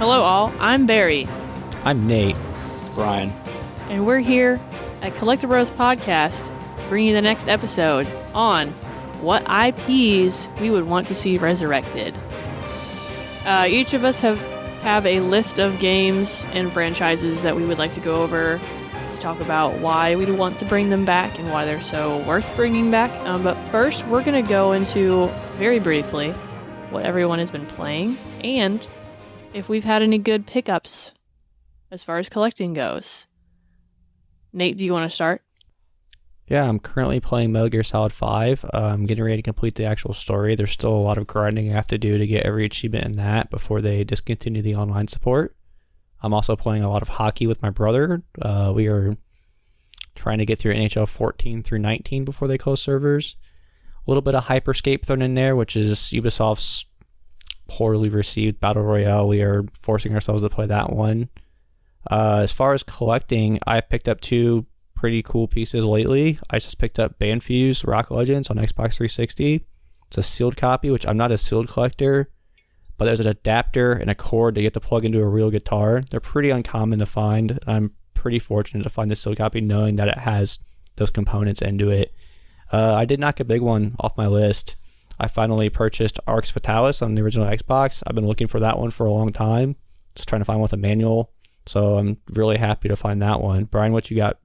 Hello all, I'm Barry, I'm Nate. It's Brian. and we're here at Collecti-Bros podcast to bring you the next episode on what IPs we would want to see resurrected. Each of us have a list of games and franchises that we would like to go over to talk about why we want to bring them back and why they're so worth bringing back. But first, we're going to go into, very briefly, what everyone has been playing and if we've had any good pickups as far as collecting goes. Nate, do you want to start? Yeah, I'm currently playing Metal Gear Solid 5. I'm getting ready to complete the actual story. There's still a lot of grinding I have to do to get every achievement in that before they discontinue the online support. I'm also playing a lot of hockey with my brother. We are trying to get through NHL 14 through 19 before they close servers. A little bit of Hyperscape thrown in there, which is Ubisoft's poorly received Battle Royale. We are forcing ourselves to play that one. As far as collecting, I've picked up two pretty cool pieces lately. I just picked up Banfuse Rock Legends on Xbox 360. It's a sealed copy, which I'm not a sealed collector, but there's an adapter and a cord to get to plug into a real guitar. They're pretty uncommon to find. I'm pretty fortunate to find this sealed copy knowing that it has those components into it. I did knock a big one off my list. I finally purchased Arx Fatalis on the original Xbox. I've been looking for that one for a long time, just trying to find one with a manual. So I'm really happy to find that one. Brian, what you got?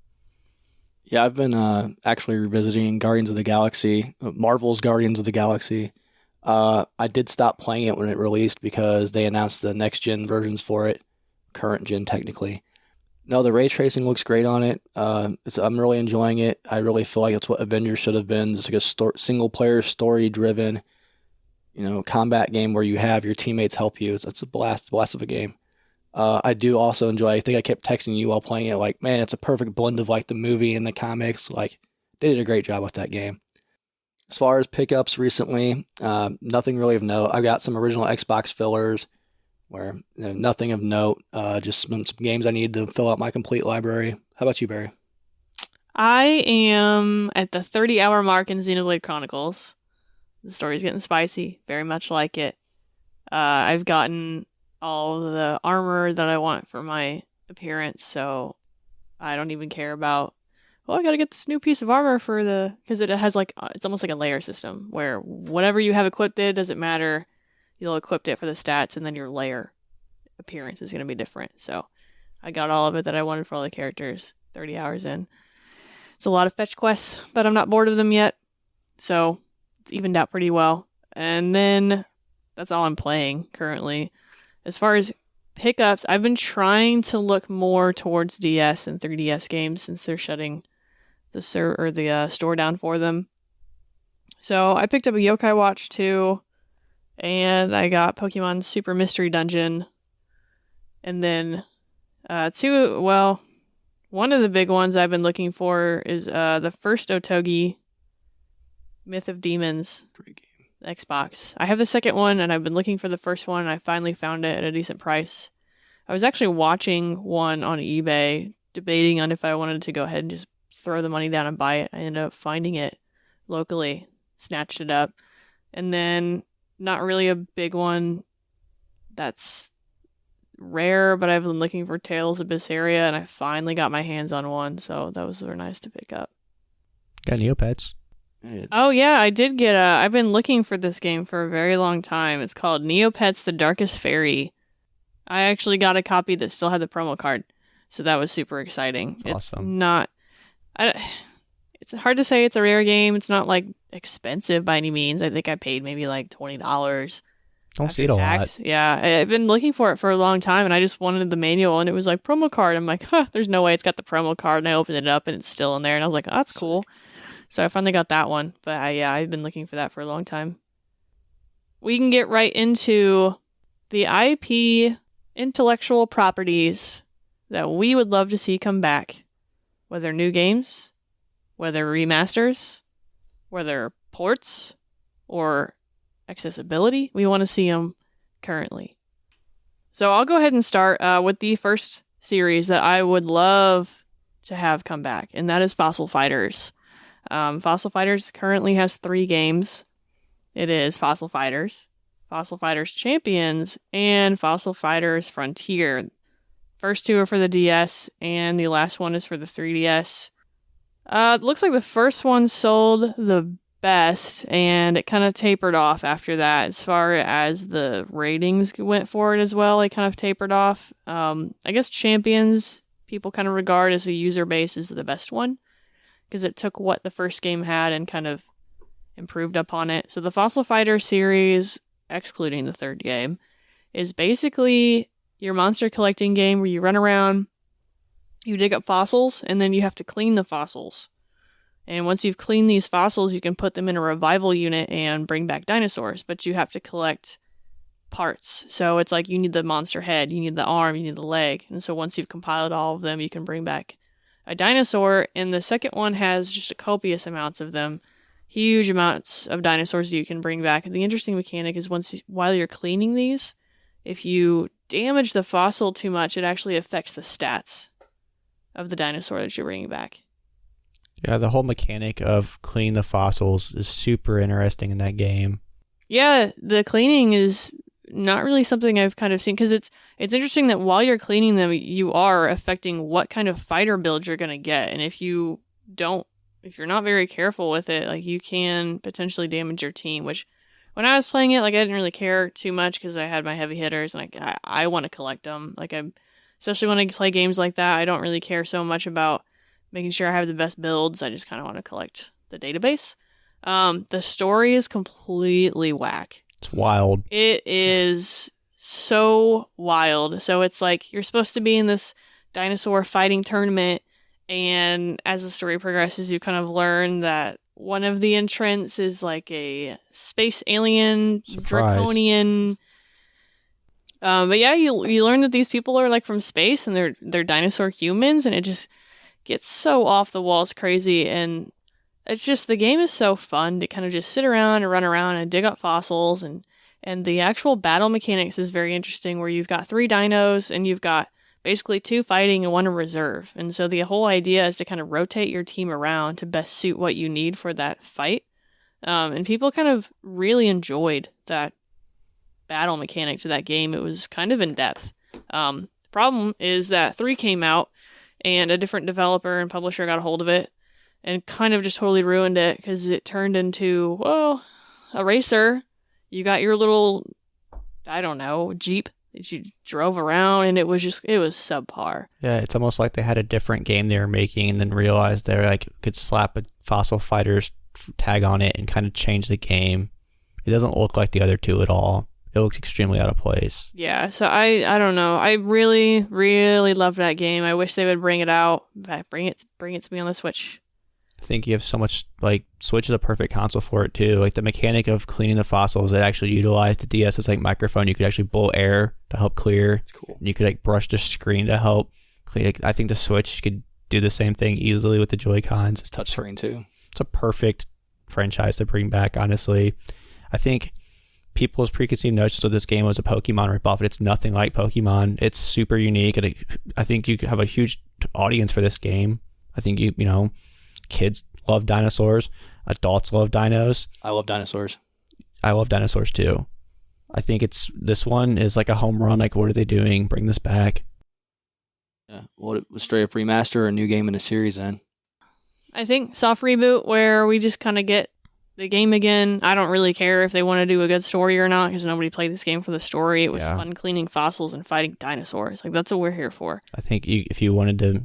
Yeah, I've been actually revisiting Guardians of the Galaxy, Marvel's Guardians of the Galaxy. I did stop playing it when it released because they announced the next-gen versions for it, current gen technically. No, the ray tracing looks great on it. I'm really enjoying it. I really feel like it's what Avengers should have been. It's like a single-player, story-driven, combat game where you have your teammates help you. It's a blast of a game. I do also enjoy. I think I kept texting you while playing it. Like, man, it's a perfect blend of like the movie and the comics. Like, they did a great job with that game. As far as pickups recently, nothing really of note. I've got some original Xbox fillers. Where nothing of note, just some games I need to fill out my complete library. How about you, Barry? I am at the 30-hour mark in Xenoblade Chronicles. The story's getting spicy, very much like it. I've gotten all the armor that I want for my appearance, so I don't even care about, I gotta get this new piece of armor because it has it's almost like a layer system, where whatever you have equipped it, doesn't matter. You'll equip it for the stats, and then your layer appearance is going to be different. So I got all of it that I wanted for all the characters 30 hours in. It's a lot of fetch quests, but I'm not bored of them yet. So it's evened out pretty well. And then that's all I'm playing currently. As far as pickups, I've been trying to look more towards DS and 3DS games since they're shutting the store down for them. So I picked up a Yokai Watch 2. And I got Pokemon Super Mystery Dungeon. And then one of the big ones I've been looking for is the first Otogi, Myth of Demons. Great game. Xbox. I have the second one, and I've been looking for the first one, and I finally found it at a decent price. I was actually watching one on eBay, debating on if I wanted to go ahead and just throw the money down and buy it. I ended up finding it locally, snatched it up, and then not really a big one that's rare, but I've been looking for Tales of Berseria, and I finally got my hands on one, so that was very nice to pick up. Got Neopets. Oh yeah, I did get I've been looking for this game for a very long time. It's called Neopets The Darkest Fairy. I actually got a copy that still had the promo card, so that was super exciting. That's awesome. It's not... It's hard to say it's a rare game. It's not expensive by any means. I think I paid maybe $20. Don't see it a lot. Yeah, I've been looking for it for a long time, and I just wanted the manual, and it was promo card. I'm like, there's no way it's got the promo card, and I opened it up, and it's still in there, and I was like, oh, that's cool. So I finally got that one, but I've been looking for that for a long time. We can get right into the IP intellectual properties that we would love to see come back, whether new games, whether remasters, whether ports, or accessibility. We want to see them currently. So I'll go ahead and start with the first series that I would love to have come back, and that is Fossil Fighters. Fossil Fighters currently has 3 games. It is Fossil Fighters, Fossil Fighters Champions and Fossil Fighters Frontier. First two are for the DS, and the last one is for the 3DS. It looks like the first one sold the best, and it kind of tapered off after that. As far as the ratings went for it as well, it kind of tapered off. I guess Champions, people kind of regard as a user base as the best one, because it took what the first game had and kind of improved upon it. So the Fossil Fighter series, excluding the third game, is basically your monster collecting game where you run around, you dig up fossils, and then you have to clean the fossils. And once you've cleaned these fossils, you can put them in a revival unit and bring back dinosaurs, but you have to collect parts. So it's like you need the monster head, you need the arm, you need the leg. And so once you've compiled all of them, you can bring back a dinosaur. And the second one has just a copious amounts of them. Huge amounts of dinosaurs you can bring back. And the interesting mechanic is while you're cleaning these, if you damage the fossil too much, it actually affects the stats of the dinosaur that you're bringing back. Yeah, the whole mechanic of cleaning the fossils is super interesting in that game. Yeah, the cleaning is not really something I've kind of seen, because it's interesting that while you're cleaning them, you are affecting what kind of fighter build you're going to get. And if you're not very careful with it, like, you can potentially damage your team, which when I was playing it, like, I didn't really care too much because I had my heavy hitters and I want to collect them. Like, especially when I play games like that, I don't really care so much about making sure I have the best builds. I just kind of want to collect the database. The story is completely whack. It's wild. It is so wild. So it's like you're supposed to be in this dinosaur fighting tournament, and as the story progresses, you kind of learn that one of the entrants is like a space alien, Surprise. draconian. But yeah, you learn that these people are like from space, and they're dinosaur humans, and it just gets so off the walls crazy. And it's just, the game is so fun to kind of just sit around and run around and dig up fossils, and the actual battle mechanics is very interesting, where you've got 3 dinos and you've got basically 2 fighting and 1 in reserve. And so the whole idea is to kind of rotate your team around to best suit what you need for that fight. And people kind of really enjoyed that battle mechanic to that game. It was kind of in depth. The problem is that 3 came out, and a different developer and publisher got a hold of it and kind of just totally ruined it, because it turned into, well, a racer. You got your little, I don't know, Jeep that you drove around, and it was subpar. Yeah, it's almost like they had a different game they were making and then realized they like could slap a Fossil Fighters tag on it and kind of change the game. It doesn't look like the other two at all. It looks extremely out of place. Yeah, so I don't know. I really, really love that game. I wish they would bring it out. Bring it to me on the Switch. I think you have so much, like, Switch is a perfect console for it too. Like, the mechanic of cleaning the fossils, it actually utilized the DS's like microphone. You could actually blow air to help clear. It's cool. And you could like brush the screen to help clean. Like, I think the Switch could do the same thing easily with the Joy-Cons. It's touchscreen too. It's a perfect franchise to bring back, honestly. I think people's preconceived notions of this game was a Pokemon ripoff, and it's nothing like Pokemon. It's super unique, and I think you have a huge audience for this game. I think you know, kids love dinosaurs, adults love dinos. I love dinosaurs. I love dinosaurs too. I think this one is like a home run. Like, what are they doing? Bring this back. Yeah. Well, it was straight up remaster or a new game in a series then. I think soft reboot, where we just kind of get the game again. I don't really care if they want to do a good story or not, because nobody played this game for the story. It was fun cleaning fossils and fighting dinosaurs. Like, that's what we're here for. I think if you wanted to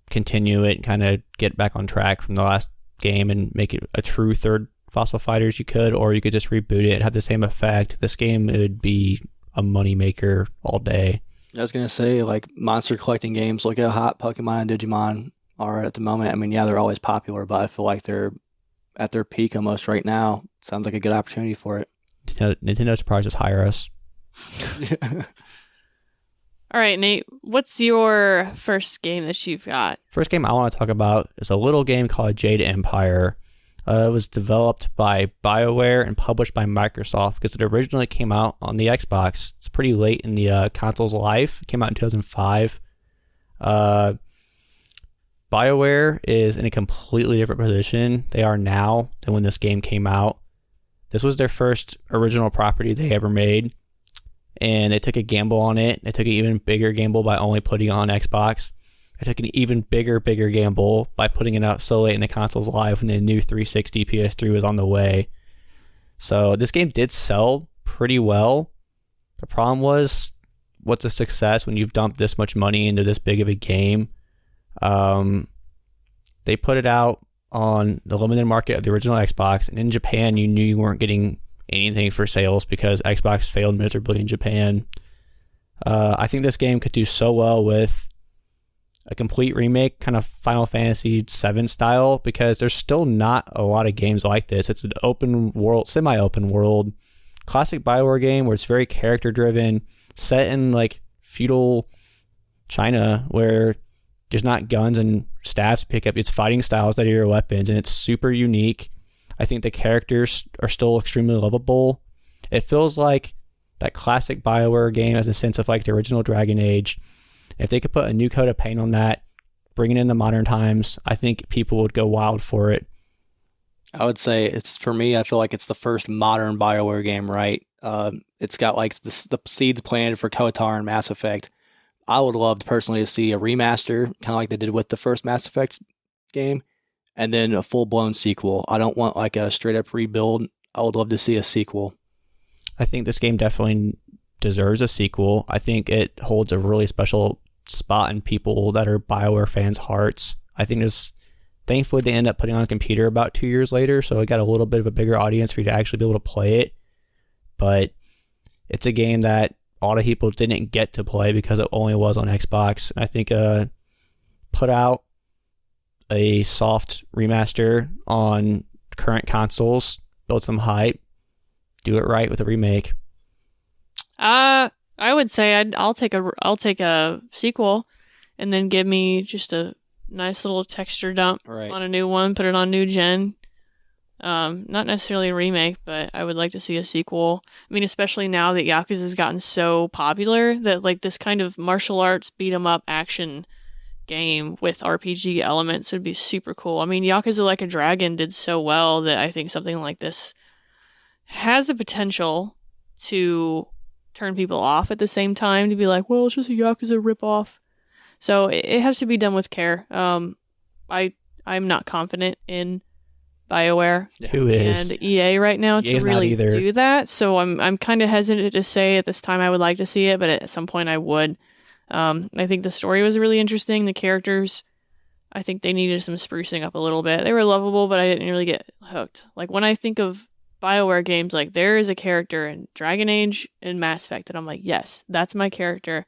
continue it and kind of get back on track from the last game and make it a true third Fossil Fighters, you could, or you could just reboot it, have the same effect. This game would be a moneymaker all day. I was going to say, like, monster collecting games, look at how hot Pokemon and Digimon are at the moment. I mean, yeah, they're always popular, but I feel like they're at their peak almost right now. Sounds like a good opportunity for it. Nintendo surprised just hire us. All right, Nate, what's your first game that you've got? First game I want to talk about is a little game called Jade Empire. It was developed by BioWare and published by Microsoft, because it originally came out on the Xbox. It's pretty late in the console's life. It came out in 2005. BioWare is in a completely different position they are now than when this game came out. This was their first original property they ever made, and they took a gamble on it. They took an even bigger gamble by only putting it on Xbox. They took an even bigger gamble by putting it out so late in the console's life when the new 360 PS3 was on the way. So this game did sell pretty well. The problem was, what's a success when you've dumped this much money into this big of a game? They put it out on the limited market of the original Xbox, and in Japan you knew you weren't getting anything for sales because Xbox failed miserably in Japan. I think this game could do so well with a complete remake, kind of Final Fantasy VII style, because there's still not a lot of games like this. It's an open world, semi-open world, classic BioWare game where it's very character driven, set in like feudal China where there's not guns and staffs to pick up. It's fighting styles that are your weapons, and it's super unique. I think the characters are still extremely lovable. It feels like that classic BioWare game as a sense of like the original Dragon Age. If they could put a new coat of paint on that, bring it into modern times, I think people would go wild for it. I would say it's, for me, I feel like it's the first modern BioWare game, right? It's got like the seeds planted for KOTOR and Mass Effect. I would love personally to see a remaster, kind of like they did with the first Mass Effect game, and then a full-blown sequel. I don't want like a straight-up rebuild. I would love to see a sequel. I think this game definitely deserves a sequel. I think it holds a really special spot in people that are BioWare fans' hearts. I think this, thankfully, they end up putting on a computer about 2 years later, so it got a little bit of a bigger audience for you to actually be able to play it. But it's a game that a lot of people didn't get to play because it only was on Xbox. And I think put out a soft remaster on current consoles, build some hype, do it right with a remake. I would say I'll take a sequel, and then give me just a nice little texture dump on a new one, put it on new gen. Not necessarily a remake, but I would like to see a sequel. I mean, especially now that Yakuza has gotten so popular that like this kind of martial arts beat 'em up action game with RPG elements would be super cool. I mean, Yakuza Like a Dragon did so well that I think something like this has the potential to turn people off at the same time, to be like, well, it's just a Yakuza ripoff. So it has to be done with care. I'm not confident in BioWare and EA right now to really do that. So I'm kind of hesitant to say at this time I would like to see it, but at some point I would. I think the story was really interesting. The characters, I think they needed some sprucing up a little bit. They were lovable, but I didn't really get hooked. Like when I think of BioWare games, like there is a character in Dragon Age and Mass Effect that I'm like, yes, that's my character.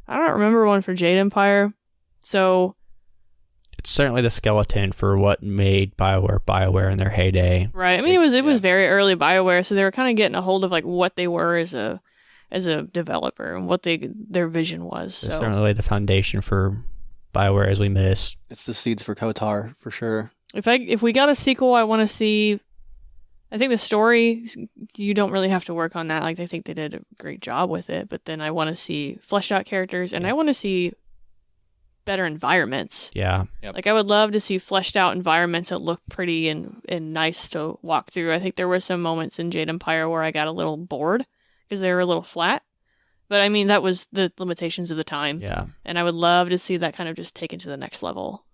I don't remember one for Jade Empire, so it's certainly the skeleton for what made BioWare in their heyday. Right. I mean, it was very early BioWare, so they were kind of getting a hold of like what they were as a developer and what their vision was. It's certainly the foundation for BioWare as we miss. It's the seeds for KOTOR for sure. If we got a sequel, I want to see. I think the story, you don't really have to work on that. Like, I think they did a great job with it. But then I want to see fleshed out characters, and I want to see better environments. Yeah. Yep. Like, I would love to see fleshed out environments that look pretty and nice to walk through. I think there were some moments in Jade Empire where I got a little bored because they were a little flat. But, I mean, that was the limitations of the time. Yeah. And I would love to see that kind of just taken to the next level.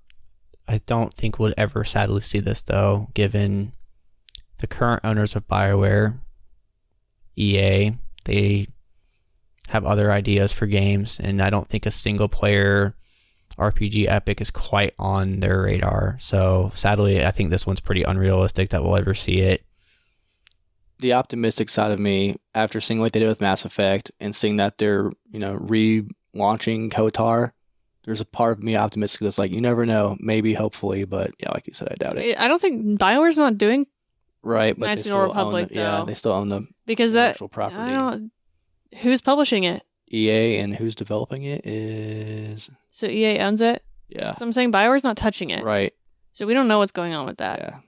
I don't think we'll ever sadly see this, though, given the current owners of BioWare, EA, they have other ideas for games, and I don't think a single-player RPG epic is quite on their radar. So, sadly, I think this one's pretty unrealistic that we'll ever see it. The optimistic side of me, after seeing what they did with Mass Effect and seeing that they're, relaunching KOTOR, there's a part of me optimistic that's like, you never know, maybe, hopefully, but yeah, like you said, I doubt it. I don't think BioWare's not doing right, but Knights they of the still Republic, own the, they still own the actual property. Who's publishing it? EA, and who's developing it is... So EA owns it? Yeah. So I'm saying BioWare's not touching it. Right. So we don't know what's going on with that. Yeah.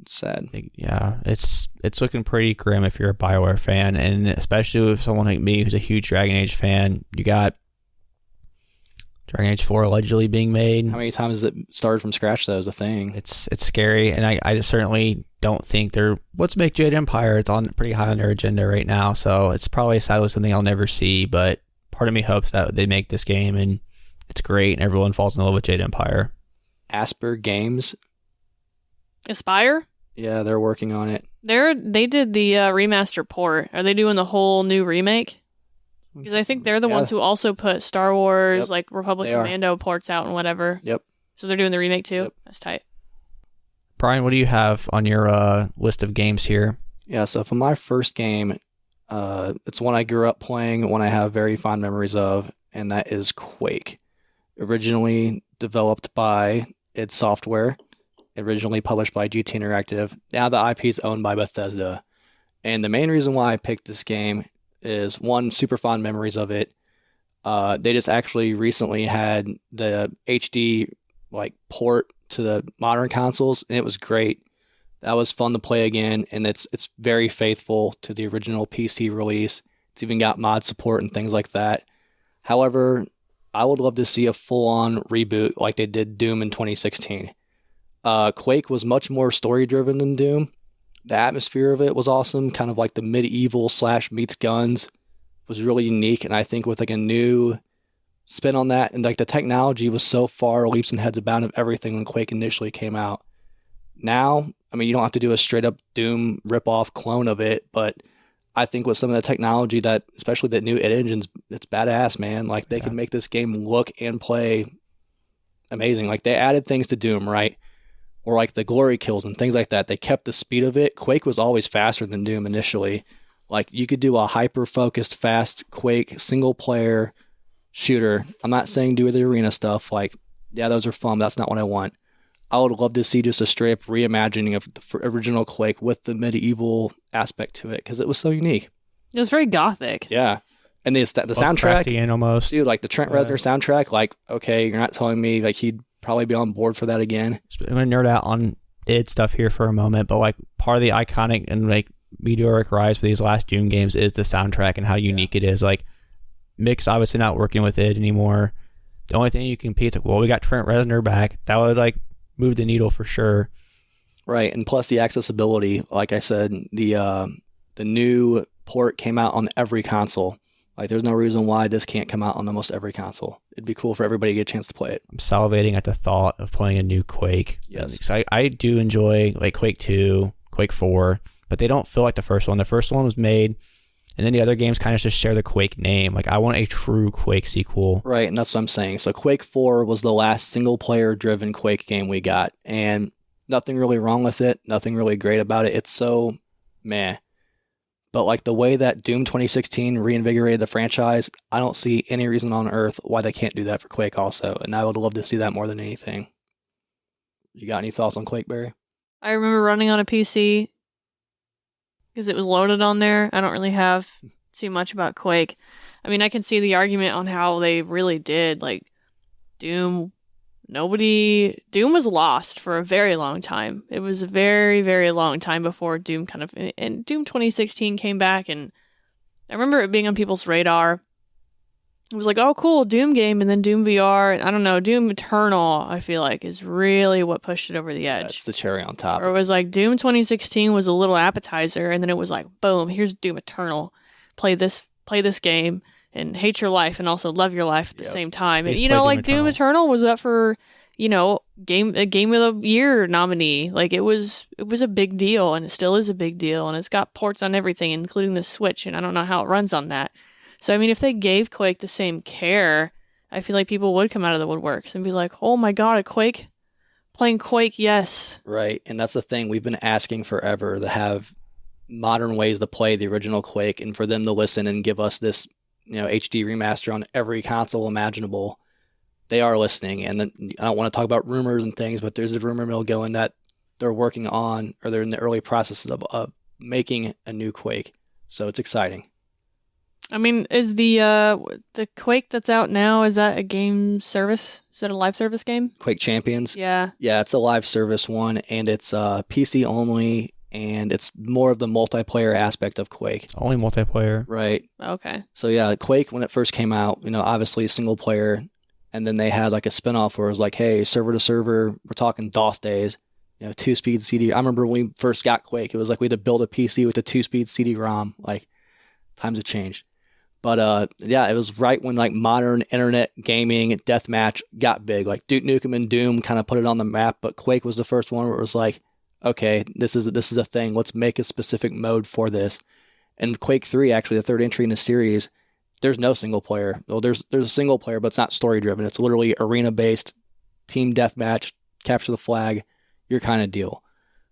It's sad. Yeah, it's looking pretty grim if you're a BioWare fan, and especially with someone like me who's a huge Dragon Age fan. You got Dragon Age 4 allegedly being made. How many times has it started from scratch, though, is a thing? It's scary, and I certainly don't think they're... Let's make Jade Empire. It's on pretty high on their agenda right now, so it's probably sadly something I'll never see, but part of me hopes that they make this game, and it's great, and everyone falls in love with Jade Empire. Asper Games. Aspire? Yeah, they're working on it. They did the remaster port. Are they doing the whole new remake? Because I think they're the ones who also put Star Wars, like Republic Commando ports out and whatever. Yep. So they're doing the remake too? Yep. That's tight. Brian, what do you have on your list of games here? Yeah, so for my first game, it's one I grew up playing, one I have very fond memories of, and that is Quake. Originally developed by id Software, originally published by GT Interactive. Now the IP is owned by Bethesda. And the main reason why I picked this game is, one, super fond memories of it. They just actually recently had the HD port to the modern consoles, and it was great. That was fun to play again, and it's very faithful to the original PC release. It's even got mod support and things like that. However, I would love to see a full-on reboot like they did Doom in 2016. Quake was much more story-driven than Doom. The atmosphere of it was awesome, kind of like the medieval / meets guns was really unique, and I think with a new spin on that, and the technology was so far leaps and heads abound of everything when Quake initially came out. Now, you don't have to do a straight up Doom rip-off clone of it, but I think with some of the technology that, especially the new id engines, it's badass, man. They can make this game look and play amazing. They added things to Doom, right? Or the glory kills and things like that. They kept the speed of it. Quake was always faster than Doom initially. You could do a hyper-focused, fast Quake single-player shooter. I'm not saying do the arena stuff. Yeah, those are fun, but that's not what I want. I would love to see just a straight-up reimagining of the original Quake with the medieval aspect to it, because it was so unique. It was very gothic. Yeah. And the soundtrack, and almost. Dude, the Trent Reznor soundtrack, okay, you're not telling me he'd probably be on board for that again. I'm going to nerd out on id stuff here for a moment, but part of the iconic and meteoric rise for these last Doom games is the soundtrack and how unique it is. Mick's obviously not working with id anymore. The only thing you can compete is we got Trent Reznor back. That would move the needle for sure. Right, and plus the accessibility. Like I said, the new port came out on every console. There's no reason why this can't come out on almost every console. It'd be cool for everybody to get a chance to play it. I'm salivating at the thought of playing a new Quake. Yes. Because I do enjoy Quake 2, Quake 4, but they don't feel like the first one. The first one was made, and then the other games kind of just share the Quake name. I want a true Quake sequel. Right, and that's what I'm saying. So Quake 4 was the last single-player driven Quake game we got, and nothing really wrong with it, nothing really great about it. It's so meh. But the way that Doom 2016 reinvigorated the franchise, I don't see any reason on earth why they can't do that for Quake also, and I would love to see that more than anything. You got any thoughts on Quake, Barry? I remember running on a PC because it was loaded on there. I don't really have too much about Quake. I can see the argument on how they really did. Doom was lost for a very long time. It was a very, very long time before Doom and Doom 2016 came back, and I remember it being on people's radar. It was oh, cool, Doom game, and then Doom VR, and I don't know, Doom Eternal, I feel is really what pushed it over the edge. That's the cherry on top. Or it was Doom 2016 was a little appetizer, and then it was boom, here's Doom Eternal. Play this game, and hate your life and also love your life at the same time. And, Doom Eternal was up for, game of the year nominee. It was a big deal, and it still is a big deal, and it's got ports on everything, including the Switch, and I don't know how it runs on that. So, if they gave Quake the same care, I feel people would come out of the woodworks and be oh my god, a Quake? Playing Quake, yes. Right, and that's the thing. We've been asking forever to have modern ways to play the original Quake, and for them to listen and give us this HD remaster on every console imaginable. They are listening, and then I don't want to talk about rumors and things, but there's a rumor mill going that they're working on, or they're in the early processes of making a new Quake. So it's exciting. Is the Quake that's out now, is that a game service? Is that a live service game? Quake Champions? Yeah. Yeah, it's a live service one, and it's PC only, and it's more of the multiplayer aspect of Quake. It's only multiplayer. Right. Okay. So yeah, Quake, when it first came out, obviously single player, And then they had like a spinoff where it was like, hey, server to server, we're talking DOS days, 2-speed CD. I remember when we first got Quake, it was like we had to build a PC with a 2-speed CD-ROM. Like, times have changed. But yeah, it was right when like modern internet gaming deathmatch got big. Like Duke Nukem and Doom kind of put it on the map, but Quake was the first one where it was like, okay, this is a thing. Let's make a specific mode for this. And Quake 3, actually, the third entry in the series, there's no single player. Well, there's a single player, but it's not story driven. It's literally arena based, team deathmatch, capture the flag, your kind of deal.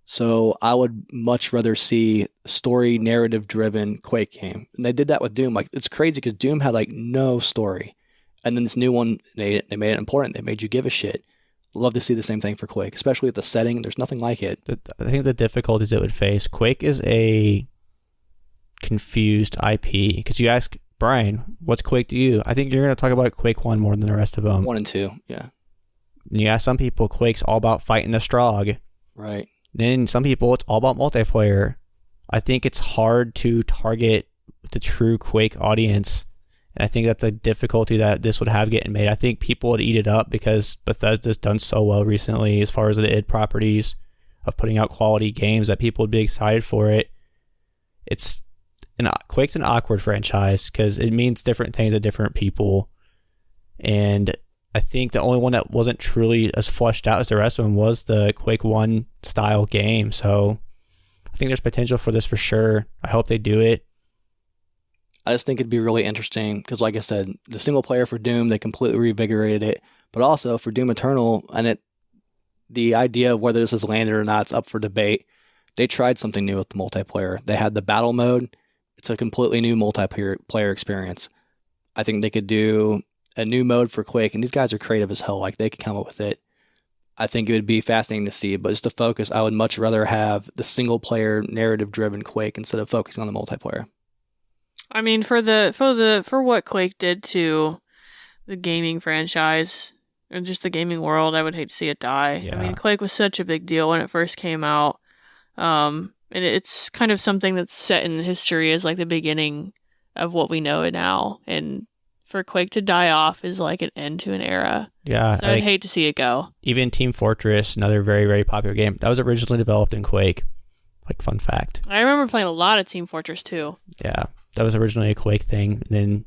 So I would much rather see story narrative driven Quake game. And they did that with Doom. Like, it's crazy because Doom had like no story. And then this new one, they made it important. They made you give a shit. Love to see the same thing for Quake, especially with the setting. There's nothing like it. I think the difficulties it would face, Quake is a confused IP. Because you ask Brian, what's Quake to you? I think you're going to talk about Quake 1 more than the rest of them. 1 and 2, yeah. And you ask some people, Quake's all about fighting the Strogg. Right. Then some people, it's all about multiplayer. I think it's hard to target the true Quake audience. And I think that's a difficulty that this would have getting made. I think people would eat it up because Bethesda's done so well recently as far as the id properties of putting out quality games that people would be excited for it. Quake's an awkward franchise because it means different things to different people. And I think the only one that wasn't truly as fleshed out as the rest of them was the Quake 1 style game. So I think there's potential for this for sure. I hope they do it. I just think it'd be really interesting because, like I said, the single player for Doom, they completely reinvigorated it. But also for Doom Eternal, and the idea of whether this has landed or not is up for debate. They tried something new with the multiplayer. They had the battle mode. It's a completely new multiplayer experience. I think they could do a new mode for Quake, and these guys are creative as hell. Like, they could come up with it. I think it would be fascinating to see, but just to focus, I would much rather have the single player narrative driven Quake instead of focusing on the multiplayer. I mean, for what Quake did to the gaming franchise or just the gaming world, I would hate to see it die. Yeah. I mean, Quake was such a big deal when it first came out. And it's kind of something that's set in history as like the beginning of what we know now. And for Quake to die off is like an end to an era. Yeah. So I'd hate to see it go. Even Team Fortress, another very, very popular game, that was originally developed in Quake. Like, fun fact. I remember playing a lot of Team Fortress 2. Yeah. That was originally a Quake thing, and then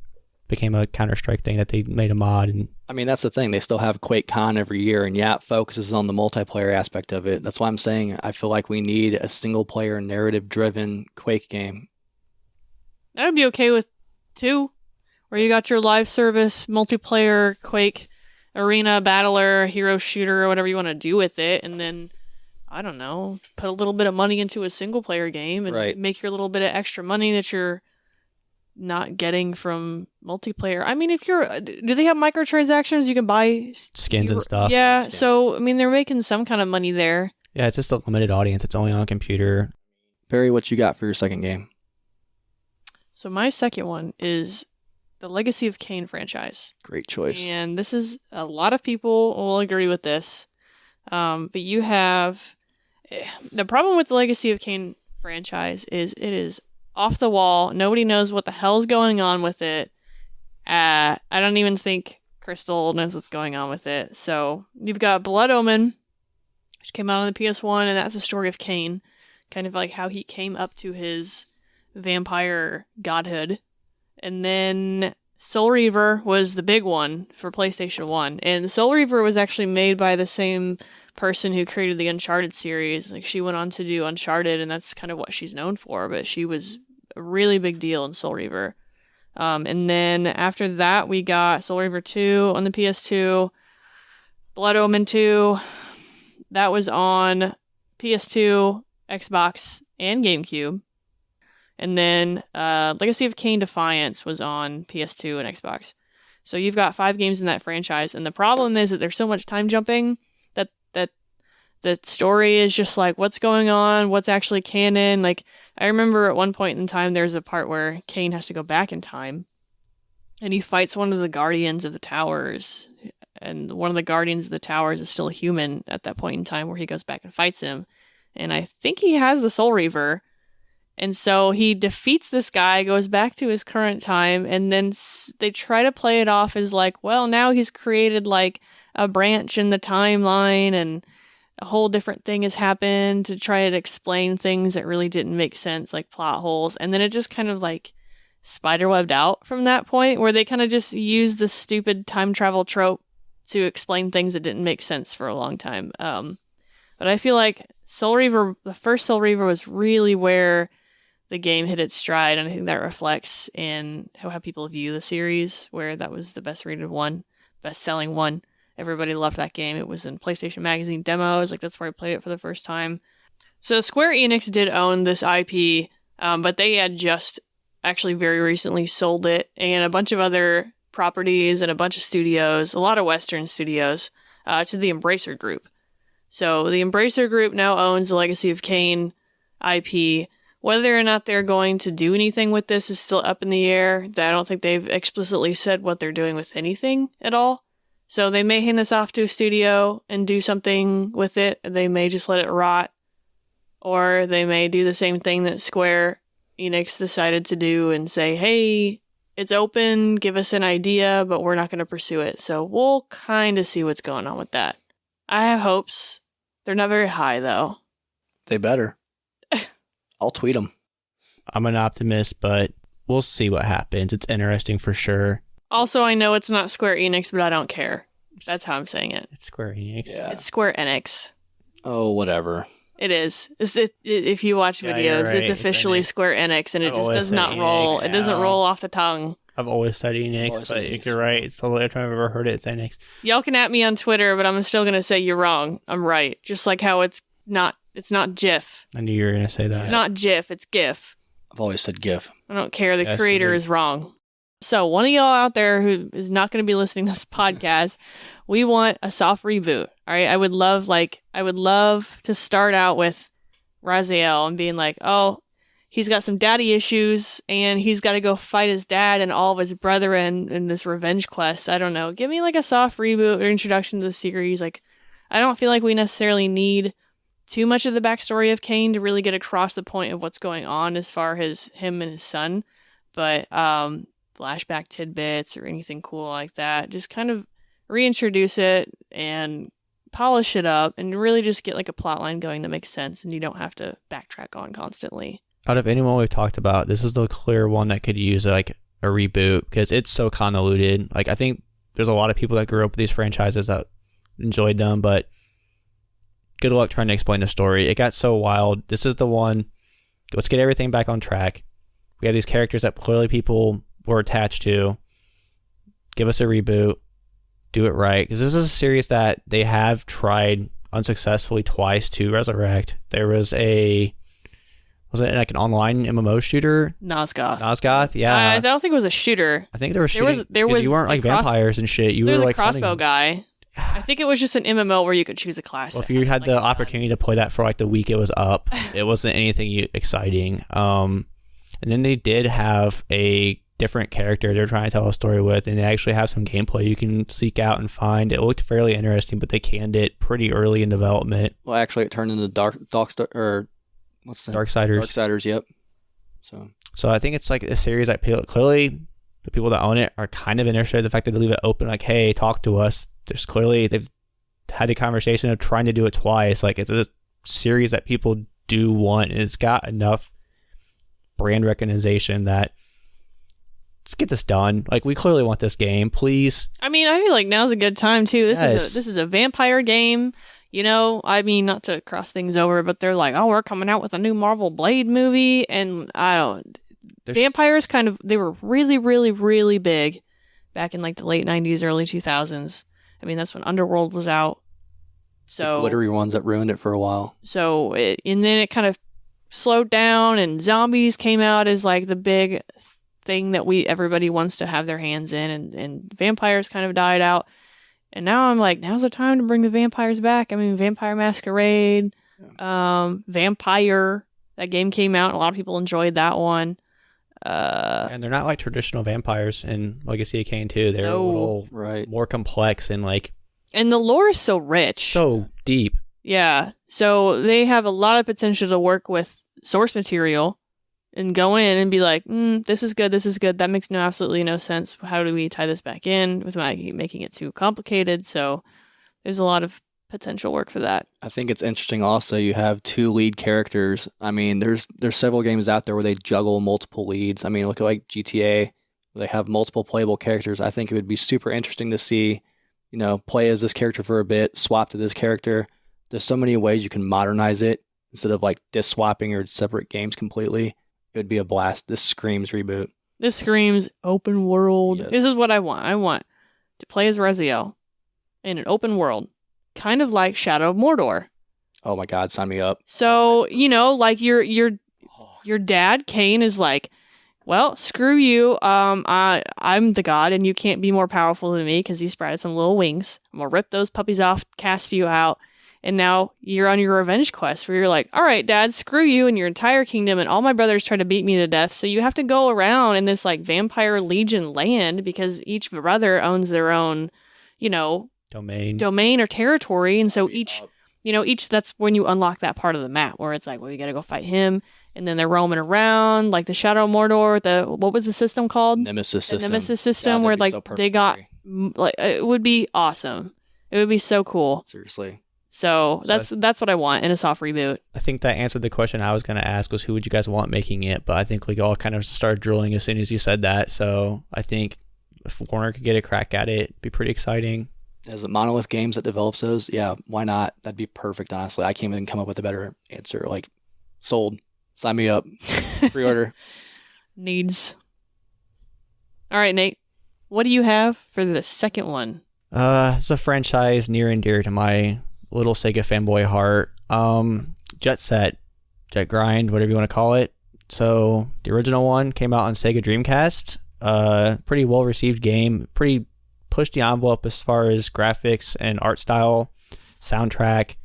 became a Counter-Strike thing that they made a mod. And I mean, that's the thing. They still have QuakeCon every year, and yeah, it focuses on the multiplayer aspect of it. That's why I'm saying I feel like we need a single-player, narrative-driven Quake game. I would be okay with 2, where you got your live service, multiplayer, Quake, arena, battler, hero shooter, or whatever you want to do with it, and then, I don't know, put a little bit of money into a single-player game and make your little bit of extra money that you're not getting from multiplayer. I mean, do they have microtransactions? You can buy skins and stuff. Yeah, Skins. So, I mean, they're making some kind of money there. Yeah, it's just a limited audience. It's only on a computer. Barry, what you got for your second game? So my second one is the Legacy of Kain franchise. Great choice. And this is, a lot of people will agree with this. But you have, the problem with the Legacy of Kain franchise is it is off the wall. Nobody knows what the hell's going on with it. I don't even think Crystal knows what's going on with it. So you've got Blood Omen, which came out on the PS1, and that's the story of Kain, kind of like how he came up to his vampire godhood. And then Soul Reaver was the big one for PlayStation 1. And Soul Reaver was actually made by the same person who created the Uncharted series. Like, she went on to do Uncharted, and that's kind of what she's known for, but she was a really big deal in Soul Reaver. And then after that, we got Soul Reaver 2 on the PS2, Blood Omen 2, that was on PS2, Xbox, and GameCube. And then Legacy of Kain Defiance was on PS2 and Xbox. So you've got 5 games in that franchise, and the problem is that there's so much time jumping that the story is just like, what's going on? What's actually canon? Like, I remember at one point in time, there's a part where Kain has to go back in time, and he fights one of the Guardians of the Towers, and one of the Guardians of the Towers is still a human at that point in time where he goes back and fights him. And I think he has the Soul Reaver, And so he defeats this guy, goes back to his current time, and then they try to play it off as like, well, now he's created like a branch in the timeline and a whole different thing has happened to try to explain things that really didn't make sense, like plot holes. And then it just kind of like spiderwebbed out from that point, where they kind of just used the stupid time travel trope to explain things that didn't make sense for a long time. But I feel like Soul Reaver, the first Soul Reaver, was really where the game hit its stride, and I think that reflects in how people view the series, where that was the best rated one, best selling one. Everybody loved that game. It was in PlayStation Magazine demos. Like, that's where I played it for the first time. So Square Enix did own this IP, but they had just actually very recently sold it, and a bunch of other properties and a bunch of studios, a lot of Western studios, to the Embracer Group. So the Embracer Group now owns the Legacy of Kain IP. Whether or not they're going to do anything with this is still up in the air. I don't think they've explicitly said what they're doing with anything at all. So they may hand this off to a studio and do something with it. They may just let it rot. Or they may do the same thing that Square Enix decided to do and say, hey, it's open, give us an idea, but we're not going to pursue it. So we'll kind of see what's going on with that. I have hopes. They're not very high, though. They better. I'll tweet them. I'm an optimist, but we'll see what happens. It's interesting for sure. Also, I know it's not Square Enix, but I don't care. That's how I'm saying it. It's Square Enix. Yeah. It's Square Enix. Oh, whatever. It is. If you watch Yeah, videos, you're right. it's officially It's Square Enix, and it I've just always does said not roll. Enix. It doesn't Yeah. roll off the tongue. I've always said Always Enix, said but Enix. you're right. It's the only time I've ever heard it. It's Enix. Y'all can at me on Twitter, but I'm still gonna say you're wrong. I'm right. Just like how it's not GIF. I knew you were going to say that. It's not GIF. It's GIF. I've always said GIF. I don't care. The Yes, creator you did. is wrong. So one of y'all out there who is not going to be listening to this podcast, we want a soft reboot. All right. I would love to start out with Raziel and being like, oh, he's got some daddy issues and he's got to go fight his dad and all of his brethren in this revenge quest. I don't know. Give me like a soft reboot or introduction to the series. Like, I don't feel like we necessarily need too much of the backstory of Kain to really get across the point of what's going on as far as him and his son. But flashback tidbits or anything cool like that, just kind of reintroduce it and polish it up and really just get like a plot line going that makes sense and you don't have to backtrack on constantly. Out of anyone we've talked about, this is the clear one that could use like a reboot because it's so convoluted. Like, I think there's a lot of people that grew up with these franchises that enjoyed them, but good luck trying to explain the story. It got so wild. This is the one. Let's get everything back on track. We have these characters that clearly people were attached to. Give us a reboot. Do it right. Because this is a series that they have tried unsuccessfully twice to resurrect. There was it like an online MMO shooter? Nosgoth. Yeah. I don't think it was a shooter. I think there was shooting. There was you weren't like vampires and shit. You there were was like a crossbow hunting. guy. I think it was just an MMO where you could choose a class. Well, if you had like the a gun. opportunity to play that for like the week it was up, it wasn't anything exciting. And then they did have a different character they're trying to tell a story with, and they actually have some gameplay you can seek out and find. It looked fairly interesting, but they canned it pretty early in development. Well, actually, it turned into Darksiders. Darksiders. Yep. So I think it's like a series that clearly the people that own it are kind of interested in the fact that they leave it open, like, hey, talk to us. There's clearly, they've had the conversation of trying to do it twice. Like, it's a series that people do want, and it's got enough brand recognition that let's get this done. Like, we clearly want this game, please. I mean, I feel like now's a good time too. This Yes. is a vampire game. You know, I mean, not to cross things over, but they're like, oh, we're coming out with a new Marvel Blade movie, and vampires they were really, really, really big back in like the late 90s, early 2000s. I mean, that's when Underworld was out. So The glittery ones that ruined it for a while. So, and then it kind of slowed down, and zombies came out as like the big thing that everybody wants to have their hands in, and vampires kind of died out. And now I'm like, now's the time to bring the vampires back. I mean, Vampire Masquerade, Vampire, that game came out, and a lot of people enjoyed that one. And they're not like traditional vampires in Legacy of Kain 2. They're a little more complex and like... And the lore is so rich. So deep. Yeah. So they have a lot of potential to work with source material and go in and be like, this is good, that makes absolutely no sense. How do we tie this back in without making it too complicated? So there's a lot of potential work for that. I think it's interesting also you have 2 lead characters. I mean, there's several games out there where they juggle multiple leads. I mean, look at like GTA, where they have multiple playable characters. I think it would be super interesting to see, play as this character for a bit, swap to this character. There's so many ways you can modernize it instead of like disc swapping or separate games completely. It would be a blast. This screams reboot. This screams open world. Yes. This is what I want. I want to play as Reziel in an open world, kind of like Shadow of Mordor. Oh my God, sign me up. So, like your dad, Kain, is like, well, screw you. I'm the god and you can't be more powerful than me because you sprouted some little wings. I'm going to rip those puppies off, cast you out. And now you're on your revenge quest where you're like, all right, Dad, screw you and your entire kingdom. And all my brothers try to beat me to death. So you have to go around in this like vampire legion land because each brother owns their own, domain or territory. And so each, that's when you unlock that part of the map where it's like, well, you got to go fight him. And then they're roaming around like the Shadow of Mordor. What was the system called? Nemesis system. The Nemesis system where like they got, like, it would be awesome. It would be so cool. Seriously. So that's what I want in a soft reboot. I think that answered the question I was going to ask was who would you guys want making it, but I think we all kind of started drilling as soon as you said that. So I think if Warner could get a crack at it, it'd be pretty exciting. As Monolith Games that develops those, yeah, why not? That'd be perfect, honestly. I can't even come up with a better answer. Like, sold. Sign me up. Pre-order. Needs. All right, Nate. What do you have for the second one? It's a franchise near and dear to my little Sega fanboy heart. Jet Set, Jet Grind, whatever you want to call it. So the original one came out on Sega Dreamcast. Pretty well received game. Pretty pushed the envelope as far as graphics and art style, soundtrack.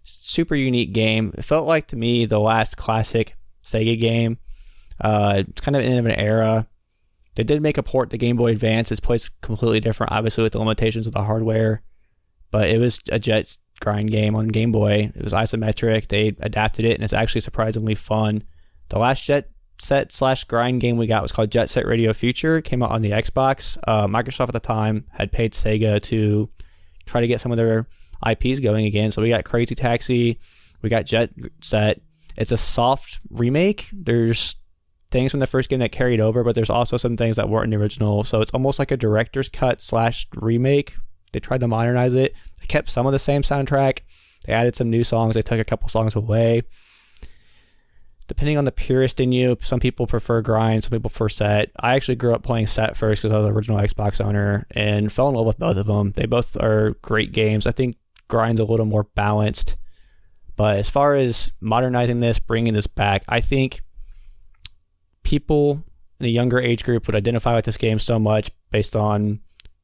Super unique game. It felt like to me the last classic Sega game. It's kind of the end of an era. They did make a port to Game Boy Advance. It's placed completely different, obviously with the limitations of the hardware. But it was a Jet Grind game on Game Boy. It was isometric. They adapted it, and it's actually surprisingly fun. The last Jet Set / Grind game we got was called Jet Set Radio Future. It came out on the Xbox. Microsoft at the time had paid Sega to try to get some of their IPs going again. So we got Crazy Taxi. We got Jet Set. It's a soft remake. There's things from the first game that carried over, but there's also some things that weren't in the original. So it's almost like a director's cut / remake. They tried to modernize it. They kept some of the same soundtrack. They added some new songs. They took a couple songs away. Depending on the purist in you, some people prefer Grind, some people prefer Set. I actually grew up playing Set first because I was an original Xbox owner and fell in love with both of them. They both are great games. I think Grind's a little more balanced. But as far as modernizing this, bringing this back, I think people in a younger age group would identify with this game so much based on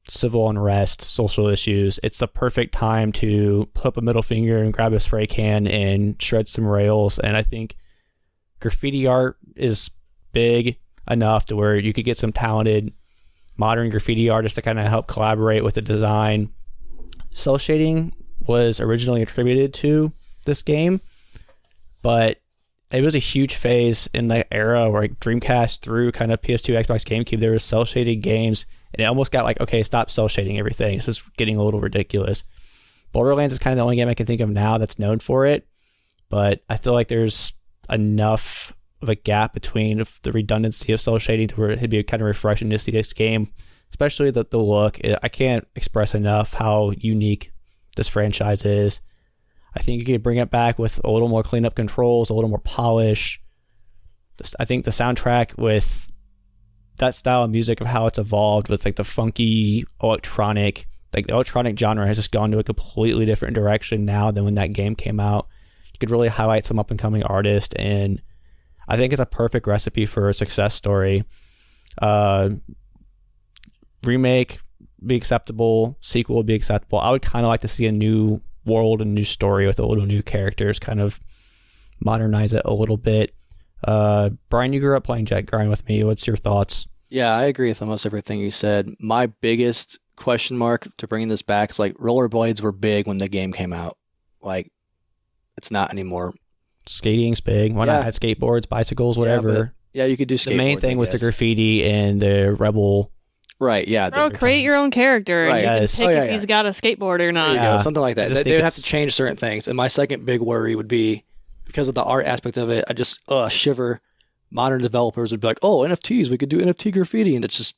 civil unrest, social issues. It's the perfect time to put up a middle finger and grab a spray can and shred some rails. And I think graffiti art is big enough to where you could get some talented modern graffiti artists to kind of help collaborate with the design. Cell shading was originally attributed to this game, but it was a huge phase in the era where like Dreamcast through kind of PS2, Xbox, GameCube, there was cell shaded games, and it almost got like, okay, stop cell shading everything. This is getting a little ridiculous. Borderlands is kind of the only game I can think of now that's known for it, but I feel like there's enough of a gap between the redundancy of cell shading to where it'd be kind of refreshing to see this game, especially the look. I can't express enough how unique this franchise is. I think you could bring it back with a little more clean up controls, a little more polish. I think the soundtrack with that style of music of how it's evolved with like the funky electronic, like the electronic genre has just gone to a completely different direction now than when that game came out. You could really highlight some up and coming artists, and I think it's a perfect recipe for a success story. Remake be acceptable, sequel would be acceptable. I would kind of like to see a new world and new story with a little new characters, kind of modernize it a little bit. Brian, you grew up playing Jet Grind with me. What's your thoughts? Yeah, I agree with almost everything you said. My biggest question mark to bringing this back is like rollerblades were big when the game came out. Like, it's not anymore. Skating's big. Why not add skateboards, bicycles, whatever? Yeah, Yeah, you could do skateboards. The main thing I was the guess. graffiti and the rebel. Right, yeah. Bro, create your own character. Right. And you Yes. can pick Oh, yeah, if yeah. he's got a skateboard or not. There you Yeah. go, something like I that. just They think would have to it's- change certain things. And my second big worry would be, because of the art aspect of it, I just shiver. Modern developers would be like, oh, NFTs, we could do NFT graffiti. And it just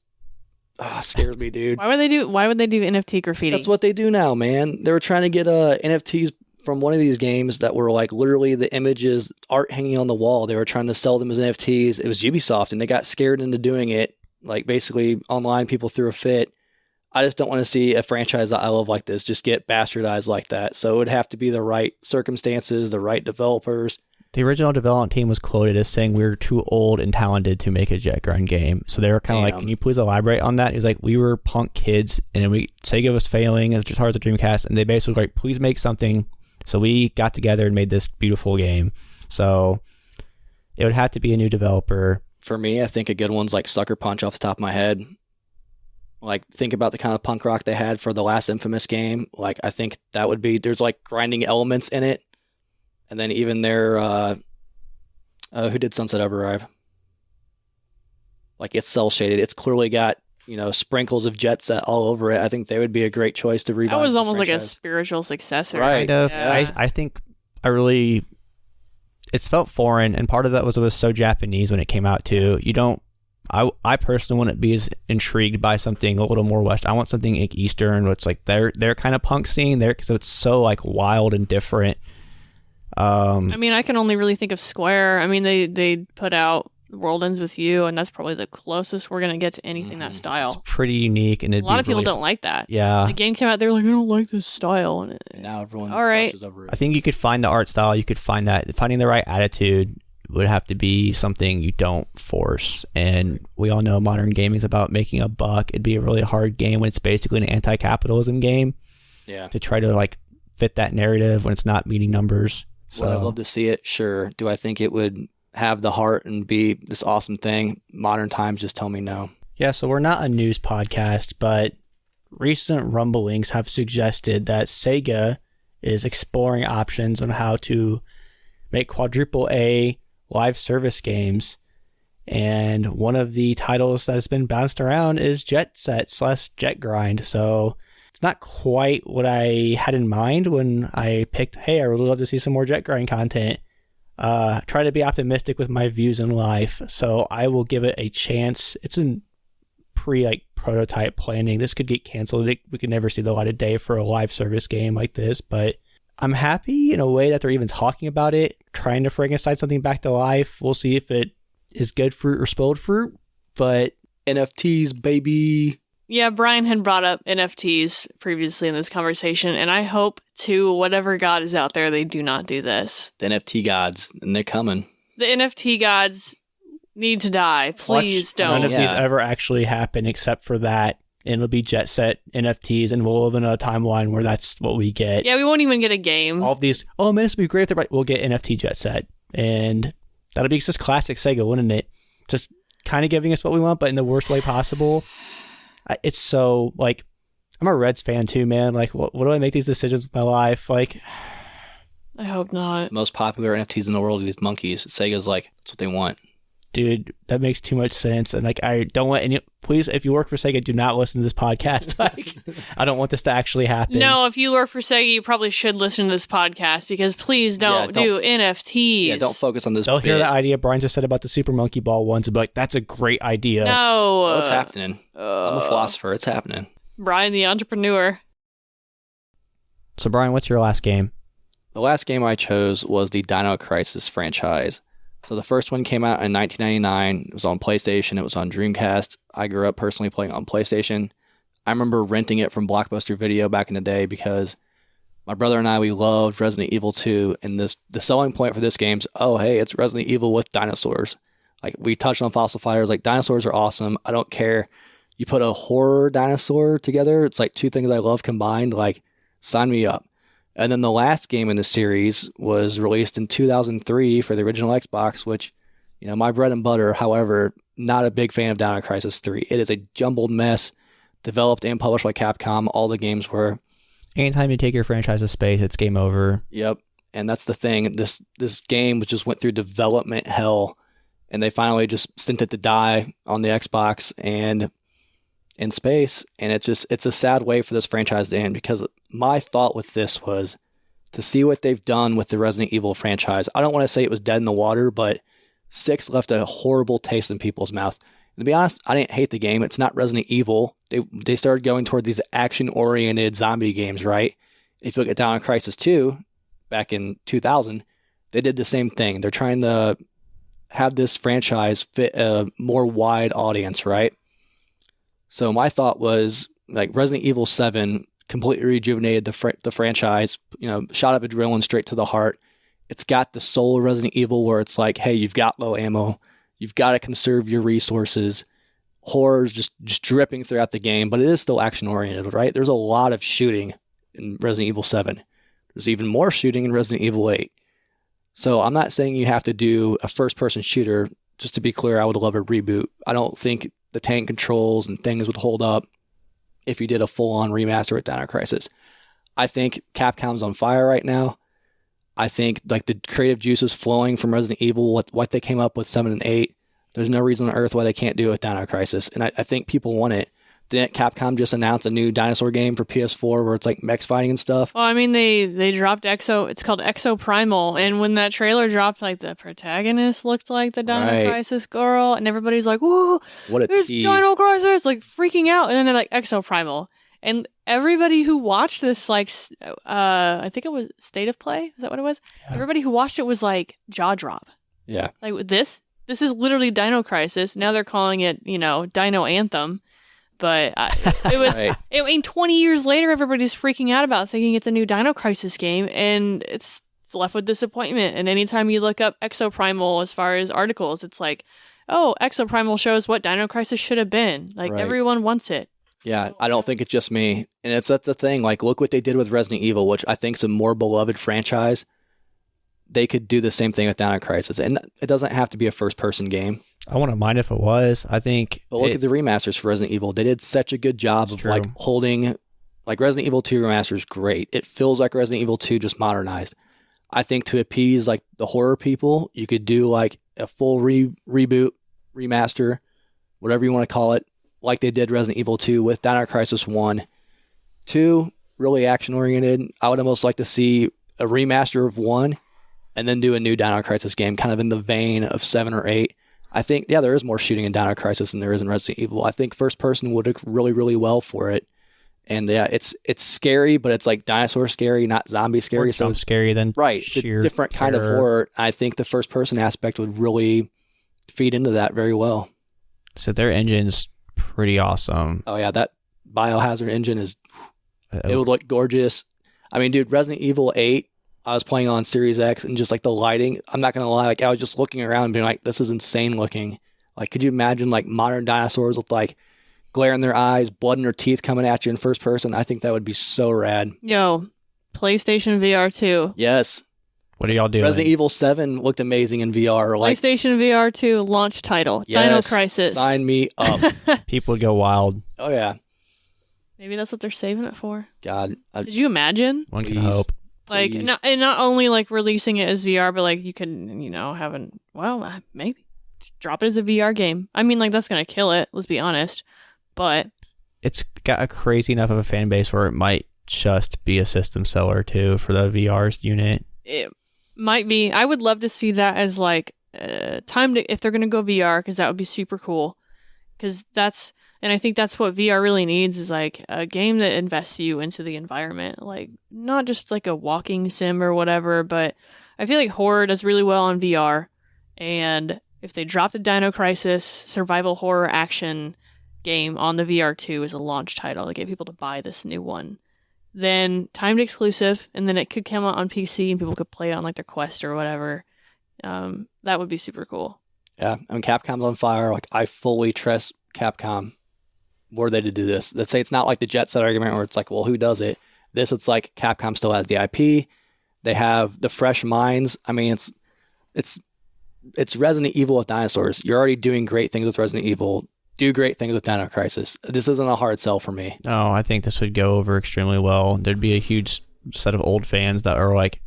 scares me, dude. Why would they do NFT graffiti? That's what they do now, man. They were trying to get NFTs from one of these games that were like literally the images, art hanging on the wall. They were trying to sell them as NFTs. It was Ubisoft, and they got scared into doing it. Like basically online, people threw a fit. I just don't want to see a franchise that I love like this just get bastardized like that. So it would have to be the right circumstances, the right developers. The original development team was quoted as saying we were too old and talented to make a jet grind game. So they were kind of like, Damn. can you please elaborate on that? He was like, we were punk kids and Sega was failing as hard as the Dreamcast. And they basically were like, please make something. So we got together and made this beautiful game. So it would have to be a new developer. For me, I think a good one's like Sucker Punch off the top of my head. Like, think about the kind of punk rock they had for the last Infamous game. Like, I think that would be, there's like grinding elements in it. And then even their, who did Sunset Overdrive? Like, it's cell shaded. It's clearly got, sprinkles of Jet Set all over it. I think they would be a great choice to revive. That was this almost like a franchise. spiritual successor. Right. Kind of. Yeah. I think it's felt foreign, and part of that was it was so Japanese when it came out too. I personally wouldn't be as intrigued by something a little more West. I want something like Eastern, where it's like their kind of punk scene there, because it's so like wild and different. I mean, I can only really think of Square. I mean, they put out World Ends With You, and that's probably the closest we're going to get to anything that It's style. pretty unique, and A lot of people don't like that. Yeah, The game came out, they're like, I don't like this style. And And now everyone All right. rushes over it. I think you could find the art style. You could find that finding the right attitude would have to be something you don't force. And we all know modern gaming is about making a buck. It'd be a really hard game when it's basically an anti-capitalism game Yeah. to try to like fit that narrative when it's not meeting numbers. So Would I love to see it? Sure. Do I think it would have the heart and be this awesome thing? Modern times just tell me no. Yeah, so we're not a news podcast, but recent rumblings have suggested that Sega is exploring options on how to make quadruple A live service games. And one of the titles that has been bounced around is Jet Set / Jet Grind. So it's not quite what I had in mind when I picked, hey, I really love to see some more Jet Grind content. Try to be optimistic with my views in life. So I will give it a chance. It's in prototype planning. This could get canceled. We could never see the light of day for a live service game like this, but I'm happy in a way that they're even talking about it, trying to Frankenstein something back to life. We'll see if it is good fruit or spoiled fruit, but NFTs, baby. yeah, Brian had brought up NFTs previously in this conversation, and I hope to whatever god is out there, they do not do this. The NFT gods, and they're coming. The NFT gods need to die. Please none don't. of these Yeah. ever actually happen except for that. And it'll be Jet Set NFTs, and we'll live in a timeline where that's what we get. Yeah, we won't even get a game. All of these, oh man, this would be great if they're right. We'll get NFT Jet Set. And that'll be just classic Sega, wouldn't it? Just kind of giving us what we want, but in the worst way possible. It's so, like, I'm a Reds fan too, man. Like, what do I make these decisions with my life? Like, I hope not. The most popular NFTs in the world are these monkeys. Sega's like, that's what they want. dude, that makes too much sense. And like, I don't want any, please, if you work for Sega, do not listen to this podcast. Like, I don't want this to actually happen. No, if you work for Sega, you probably should listen to this podcast because please don't do NFTs. Yeah, don't focus on this. They'll hear bit. the idea Brian just said about the Super Monkey Ball ones and be like, that's a great idea. No. Well, it's happening. I'm a philosopher. It's happening. Brian the entrepreneur. So, Brian, what's your last game? The last game I chose was the Dino Crisis franchise. So the first one came out in 1999. It was on PlayStation. It was on Dreamcast. I grew up personally playing on PlayStation. I remember renting it from Blockbuster Video back in the day because my brother and I, we loved Resident Evil 2. And the selling point for this game's, oh, hey, it's Resident Evil with dinosaurs. Like, we touched on fossil fighters. Like, dinosaurs are awesome. I don't care. You put a horror dinosaur together, it's like two things I love combined. Like, sign me up. And then the last game in the series was released in 2003 for the original Xbox, which, you know, my bread and butter. However, not a big fan of Dino Crisis 3. It is a jumbled mess, developed and published by Capcom. All the games were. Anytime you take your franchise to space, it's game over. Yep. And that's the thing. This game just went through development hell. and they finally just sent it to die on the Xbox and in space. And it's a sad way for this franchise to end, because my thought with this was to see what they've done with the Resident Evil franchise. I don't want to say it was dead in the water, but 6 left a horrible taste in people's mouths. And to be honest, I didn't hate the game. It's not Resident Evil. They started going towards these action-oriented zombie games, right? If you look at Dino Crisis 2, back in 2000, they did the same thing. They're trying to have this franchise fit a more wide audience, right? So my thought was, like, Resident Evil 7 completely rejuvenated the franchise, shot of adrenaline straight to the heart. It's got the soul of Resident Evil, where it's like, hey, you've got low ammo. You've got to conserve your resources. Horror's just dripping throughout the game, but it is still action-oriented, right? There's a lot of shooting in Resident Evil 7. There's even more shooting in Resident Evil 8. So I'm not saying you have to do a first-person shooter. Just to be clear, I would love a reboot. I don't think the tank controls and things would hold up if you did a full-on remaster with Dino Crisis. I think Capcom's on fire right now. I think like the creative juices flowing from Resident Evil, what they came up with 7 and 8. There's no reason on earth why they can't do it with Dino Crisis. And I think people want it. Didn't Capcom just announce a new dinosaur game for PS4 where it's like mechs fighting and stuff? Well, I mean, they dropped it's called Exo Primal, and when that trailer dropped, like, the protagonist looked like the Dino Crisis girl, and everybody's like, whoa, what a it's tease. Dino Crisis, like, freaking out, and then they're like, Exo Primal. And everybody who watched this, like, I think it was State of Play, is that what it was? Yeah. Everybody who watched it was like, jaw drop. Yeah. Like, this is literally Dino Crisis. Now they're calling it, Dino Anthem. But it was, right. I mean, 20 years later, everybody's freaking out about thinking it's a new Dino Crisis game, and it's left with disappointment. And anytime you look up Exo Primal as far as articles, it's like, oh, Exo Primal shows what Dino Crisis should have been. Like, everyone wants it. Yeah, I don't think it's just me. And that's the thing. Like, look what they did with Resident Evil, which I think is a more beloved franchise. They could do the same thing with Dino Crisis. And it doesn't have to be a first-person game. I wouldn't mind if it was. I think. But look at the remasters for Resident Evil. They did such a good job of like holding, like Resident Evil 2 remaster is great. It feels like Resident Evil 2 just modernized. I think to appease like the horror people, you could do like a full reboot, remaster, whatever you want to call it, like they did Resident Evil 2 with Dino Crisis 1. 2, really action oriented. I would almost like to see a remaster of 1 and then do a new Dino Crisis game, kind of in the vein of 7 or 8. I think, yeah, there is more shooting in Dino Crisis than there is in Resident Evil. I think first person would look really, really well for it. And yeah, it's scary, but it's like dinosaur scary, not zombie scary. More so scary than right. It's a different kind of horror. I think the first person aspect would really feed into that very well. So their engine's pretty awesome. Oh yeah, that Biohazard engine is, it would look gorgeous. I mean, dude, Resident Evil 8, I was playing on Series X, and just like the lighting, I'm not going to lie, like I was just looking around and being like, this is insane looking. Like, could you imagine like modern dinosaurs with like glare in their eyes, blood in their teeth coming at you in first person? I think that would be so rad. Yo, PlayStation VR 2. Yes. What are y'all doing? Resident Evil 7 looked amazing in VR. Like, PlayStation VR 2 launch title. Yes, Dino Crisis. Sign me up. People would go wild. Oh yeah. Maybe that's what they're saving it for. God. Did you imagine? One can hope. Like, not only like releasing it as VR, but like you can, maybe drop it as a VR game. I mean, like that's going to kill it, let's be honest. But it's got a crazy enough of a fan base where it might just be a system seller too for the VR's unit. It might be. I would love to see that as like time to, if they're going to go VR, because that would be super cool. Because and I think that's what VR really needs, is like a game that invests you into the environment. Like, not just like a walking sim or whatever, but I feel like horror does really well on VR. And if they dropped a Dino Crisis survival horror action game on the VR2 as a launch title to get people to buy this new one, then timed exclusive, and then it could come out on PC and people could play it on like their Quest or whatever. That would be super cool. Yeah, I mean, Capcom's on fire. Like, I fully trust Capcom. Were they to do this? Let's say it's not like the Jet Set argument where it's like, well, who does it? This, it's like Capcom still has the IP. They have the fresh minds. I mean, it's Resident Evil with dinosaurs. You're already doing great things with Resident Evil. Do great things with Dino Crisis. This isn't a hard sell for me. No, I think this would go over extremely well. There'd be a huge set of old fans that are like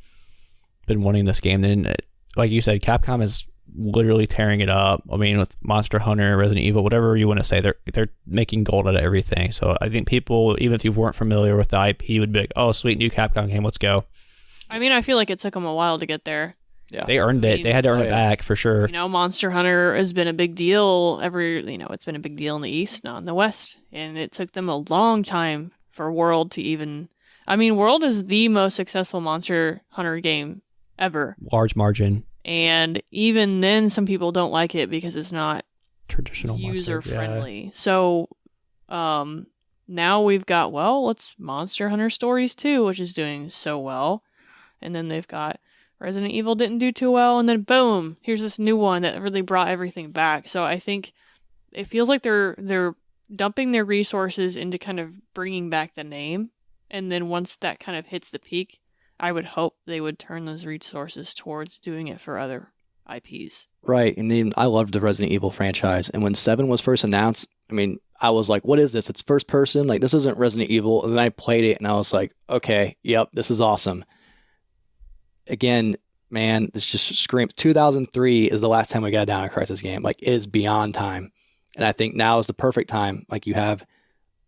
been wanting this game. Then, like you said, Capcom has literally tearing it up. I mean, with Monster Hunter, Resident Evil, whatever you want to say, they're making gold out of everything. So I think people, even if you weren't familiar with the IP, would be like, oh, sweet, new Capcom game, let's go. I mean, I feel like it took them a while to get there. Yeah. They earned it. They had to earn it back, for sure. You know, Monster Hunter has been a big deal it's been a big deal in the East, not in the West. And it took them a long time for World to even... I mean, World is the most successful Monster Hunter game ever. Large margin. And even then, some people don't like it because it's not Traditional user-friendly. So, now we've got, let's Monster Hunter Stories 2, which is doing so well. And then they've got Resident Evil didn't do too well, and then boom, here's this new one that really brought everything back. So I think it feels like they're dumping their resources into kind of bringing back the name, and then once that kind of hits the peak, I would hope they would turn those resources towards doing it for other IPs. Right, and then I loved the Resident Evil franchise, and when 7 was first announced, I mean, I was like, what is this? It's first person? Like, this isn't Resident Evil. And then I played it, and I was like, okay, yep, this is awesome. Again, man, this just screams. 2003 is the last time we got a Dino Crisis game. Like, it is beyond time. And I think now is the perfect time. Like, you have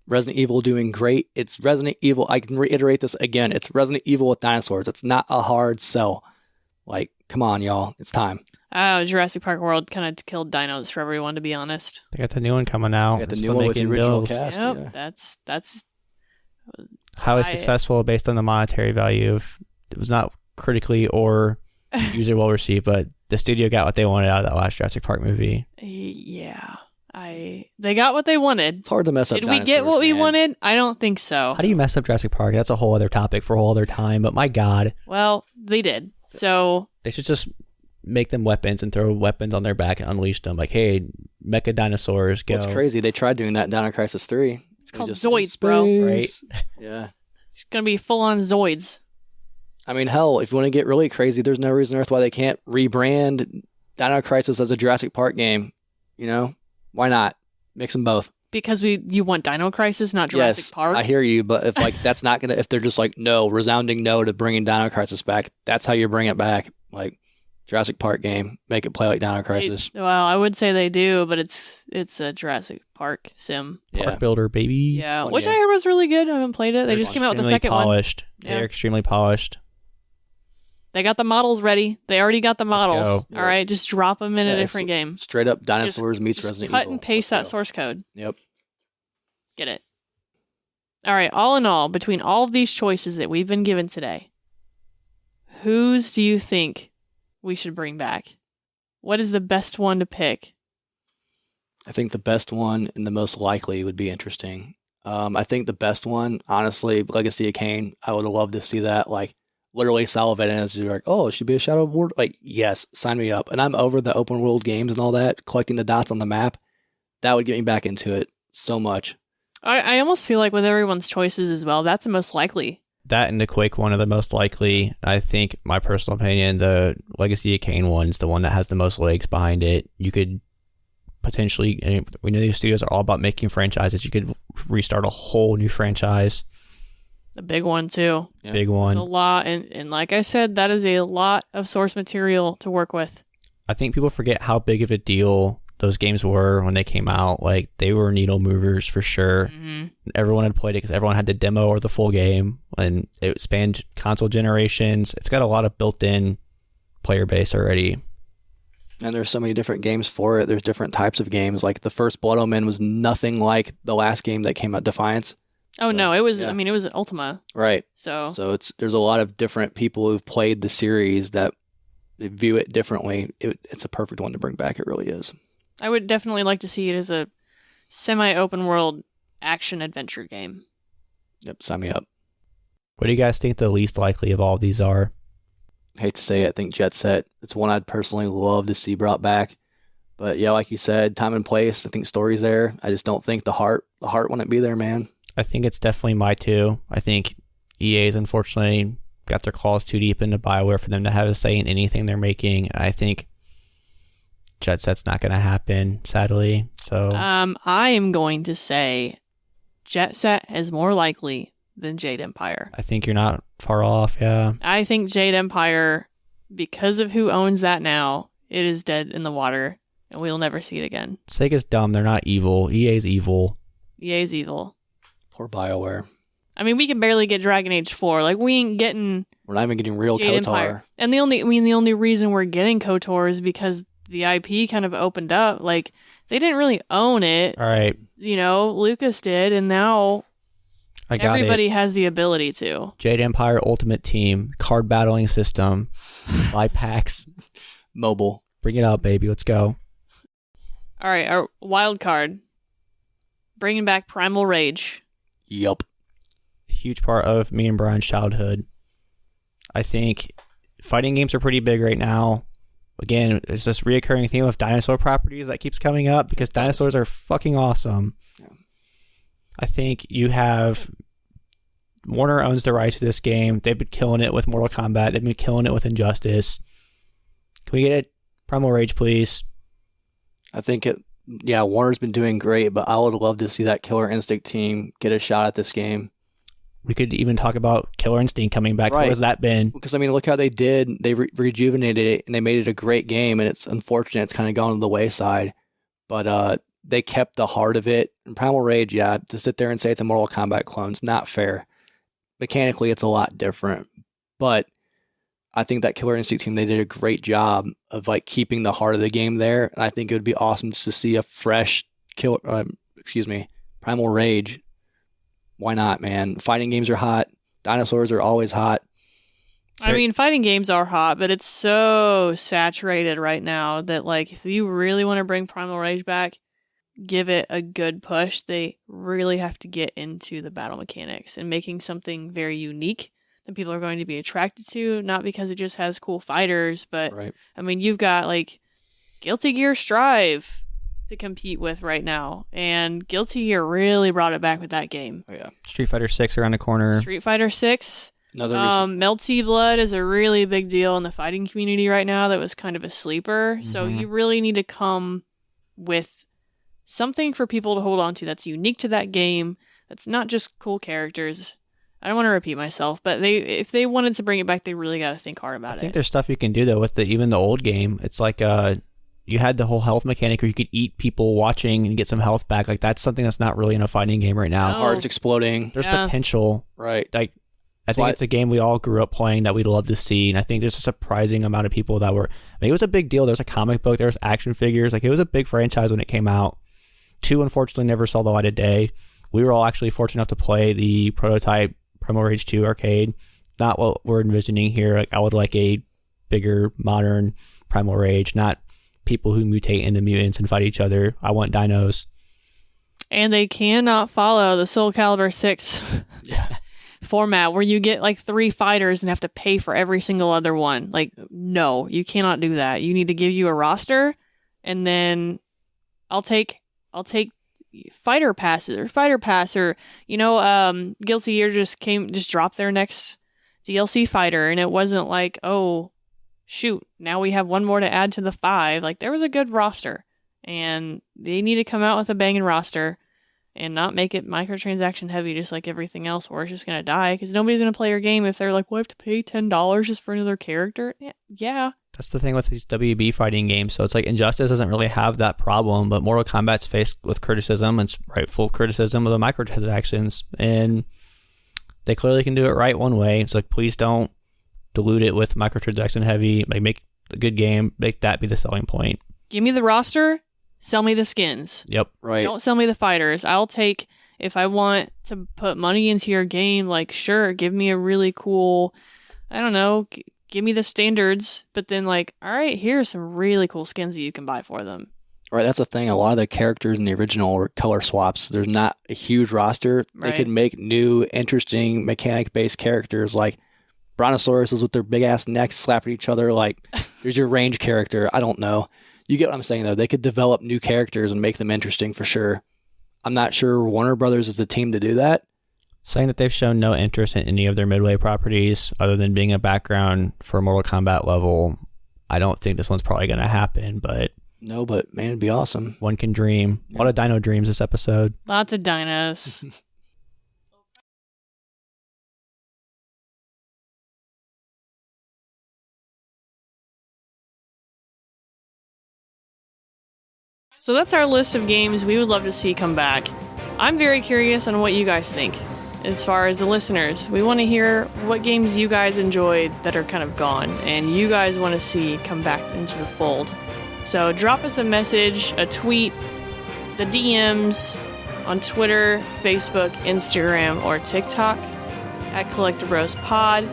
Resident Evil doing great. It's Resident Evil. I can reiterate this again. It's Resident Evil with dinosaurs. It's not a hard sell. Like, come on, y'all. It's time. Jurassic Park World kind of killed dinos for everyone, to be honest. They got the new one coming out. We got the Still new one with the making original bills. cast. Yep, Yeah. that's Highly successful based on the monetary value of it was not critically or user well received, but the studio got what they wanted out of that last Jurassic Park movie. Yeah. They got what they wanted. It's hard to mess up Did we get what we man. wanted? I don't think so. How do you mess up Jurassic Park? That's a whole other topic for a whole other time, but my God. Well, they did. So They should just make them weapons and throw weapons on their back and unleash them. Like, hey, mecha dinosaurs, go. Well, it's crazy. They tried doing that in Dino Crisis 3. it's called Zoids, bro. Right? Yeah. It's going to be full-on Zoids. I mean, hell, if you want to get really crazy, there's no reason on earth why they can't rebrand Dino Crisis as a Jurassic Park game. You know? Why not? Mix them both. Because you want Dino Crisis, not Jurassic Yes, Park? I hear you, but if like that's not gonna, if they're just like no, resounding no to bringing Dino Crisis back, that's how you bring it back. Like Jurassic Park game, make it play like Dino Crisis. Well, I would say they do, but it's a Jurassic Park sim. Park Builder, baby. Yeah, fun which game. I heard was really good. I haven't played it. They Very just came out with the Extremely second one. polished. Yeah. They're extremely polished. They got the models ready. They already got the models. go. All right, just drop them in a Yeah, different game. Straight up dinosaurs meets Just Resident cut Evil. and paste Let's that go. source code. Yep. Get it. All right, all in all, between all of these choices that we've been given today, whose do you think we should bring back? What is the best one to pick? I think the best one and the most likely would be interesting. I think the best one, honestly, Legacy of Kain. I would love to see that. Like, literally salivating as you're like, oh, it should be a Shadow of War. Like, yes, sign me up. And I'm over the open world games and all that, collecting the dots on the map. That would get me back into it so much. I almost feel like with everyone's choices as well, that's the most likely. That and the Quake one are the most likely. I think, my personal opinion, the Legacy of Kain one's the one that has the most legs behind it. You could potentially, and we know these studios are all about making franchises. You could restart a whole new franchise. The big one, too. Yeah. Big It's one. a lot. And like I said, that is a lot of source material to work with. I think people forget how big of a deal those games were when they came out. Like, they were needle movers for sure. Mm-hmm. Everyone had played it because everyone had the demo or the full game, and it spanned console generations. It's got a lot of built-in player base already. And there's so many different games for it. There's different types of games. Like the first Blood Omen was nothing like the last game that came out, Defiance. Oh, So, no, it was, yeah. I mean, it was an Ultima. Right. So, So there's a lot of different people who've played the series that view it differently. It's a perfect one to bring back. It really is. I would definitely like to see it as a semi-open world action adventure game. Yep. Sign me up. What do you guys think the least likely of all of these are? Hate to say it, I think Jet Set. It's one I'd personally love to see brought back. But yeah, like you said, time and place. I think story's there. I just don't think the heart wouldn't be there, man. I think it's definitely my two. I think EA's unfortunately got their claws too deep into BioWare for them to have a say in anything they're making. I think Jet Set's not going to happen, sadly. So I am going to say Jet Set is more likely than Jade Empire. I think you're not far off, yeah. I think Jade Empire, because of who owns that now, it is dead in the water, and we'll never see it again. Sega's dumb. They're not evil. EA's evil. EA's evil. Poor BioWare. I mean, we can barely get Dragon Age 4. Like, we ain't getting We're not even getting real Jade KOTOR. Empire. And the only reason we're getting KOTOR is because the IP kind of opened up. Like, they didn't really own it. All right. You know, Lucas did, and now I got everybody it. has the ability to. Jade Empire Ultimate Team, card battling system, buy packs, Mobile. bring it out, baby. Let's go. All right, our wild card. Bringing back Primal Rage. Yup. A huge part of me and Brian's childhood. I think fighting games are pretty big right now. Again, there's this reoccurring theme of dinosaur properties that keeps coming up because dinosaurs are fucking awesome. Yeah. I think you have Warner owns the rights to this game. They've been killing it with Mortal Kombat. They've been killing it with Injustice. Can we get it? Primal Rage, please. I think Warner's been doing great, but I would love to see that Killer Instinct team get a shot at this game. We could even talk about Killer Instinct coming back. Right. What has that been? Because, I mean, look how they did. They rejuvenated it, and they made it a great game, and it's unfortunate it's kind of gone to the wayside. But they kept the heart of it. And Primal Rage, to sit there and say it's a Mortal Kombat clone, it's not fair. Mechanically, it's a lot different. But I think that Killer Instinct team, they did a great job of like keeping the heart of the game there. And I think it would be awesome just to see a fresh Primal Rage. Why not, man? Fighting games are hot. Dinosaurs are always hot. I mean, fighting games are hot, but it's so saturated right now that, like, if you really want to bring Primal Rage back, give it a good push. They really have to get into the battle mechanics and making something very unique that people are going to be attracted to, not because it just has cool fighters, but, Right. I mean, you've got, like, Guilty Gear Strive to compete with right now, and Guilty Gear really brought it back with that game. Oh, yeah. Street Fighter 6 around the corner. Street Fighter 6. Another reason. Melty Blood is a really big deal in the fighting community right now. That was kind of a sleeper. So Mhm. you really need to come with something for people to hold on to that's unique to that game. That's not just cool characters. I don't want to repeat myself, but if they wanted to bring it back, they really got to think hard about I think it. there's stuff you can do though with even the old game. It's like you had the whole health mechanic where you could eat people watching and get some health back. Like that's something that's not really in a fighting game right now. No. Hearts exploding. There's Yeah. potential. Right. Like I think it's a game we all grew up playing that we'd love to see, and I think there's a surprising amount of people that were. I mean, it was a big deal. There's a comic book. There's action figures. Like it was a big franchise when it came out. 2 unfortunately never saw the light of day. We were all actually fortunate enough to play the prototype Primal Rage 2 arcade. Not what we're envisioning here. Like I would like a bigger, modern Primal Rage, not people who mutate into mutants and fight each other. I want dinos. And they cannot follow the Soul Calibur 6 format where you get like 3 fighters and have to pay for every single other one. Like, no, you cannot do that. You need to give you a roster, and then I'll take fighter passes or fighter pass, or Guilty Gear just dropped their next DLC fighter, and it wasn't like, oh shoot, now we have one more to add to the 5. Like, there was a good roster, and they need to come out with a banging roster and not make it microtransaction heavy just like everything else, or it's just going to die because nobody's going to play your game if they're like, well, I have to pay $10 just for another character. Yeah. That's the thing with these WB fighting games. So it's like Injustice doesn't really have that problem, but Mortal Kombat's faced with criticism, and rightful criticism of the microtransactions, and they clearly can do it right one way. It's like, please don't dilute it with microtransaction heavy. Like, make a good game, make that be the selling point. Give me the roster, sell me the skins. Yep. Right. Don't sell me the fighters. I'll take, if I want to put money into your game, like, sure, give me a really cool, I don't know, give me the standards, but then like, all right, here's some really cool skins that you can buy for them. Right, that's the thing. A lot of the characters in the original were color swaps. There's not a huge roster. Right. They could make new, interesting, mechanic-based characters like brontosauruses with their big-ass necks slapping each other. Like, there's your range character. I don't know. You get what I'm saying, though. They could develop new characters and make them interesting for sure. I'm not sure Warner Brothers is the team to do that. Saying that they've shown no interest in any of their Midway properties other than being a background for a Mortal Kombat level, I don't think this one's probably going to happen, but No, but man, it'd be awesome. one can dream. A lot of dino dreams this episode. Lots of dinos. So that's our list of games we would love to see come back. I'm very curious on what you guys think. As far as the listeners, we want to hear what games you guys enjoyed that are kind of gone and you guys want to see come back into the fold. So drop us a message, a tweet, the DMs on Twitter, Facebook, Instagram, or TikTok at Collecti-Bros Pod.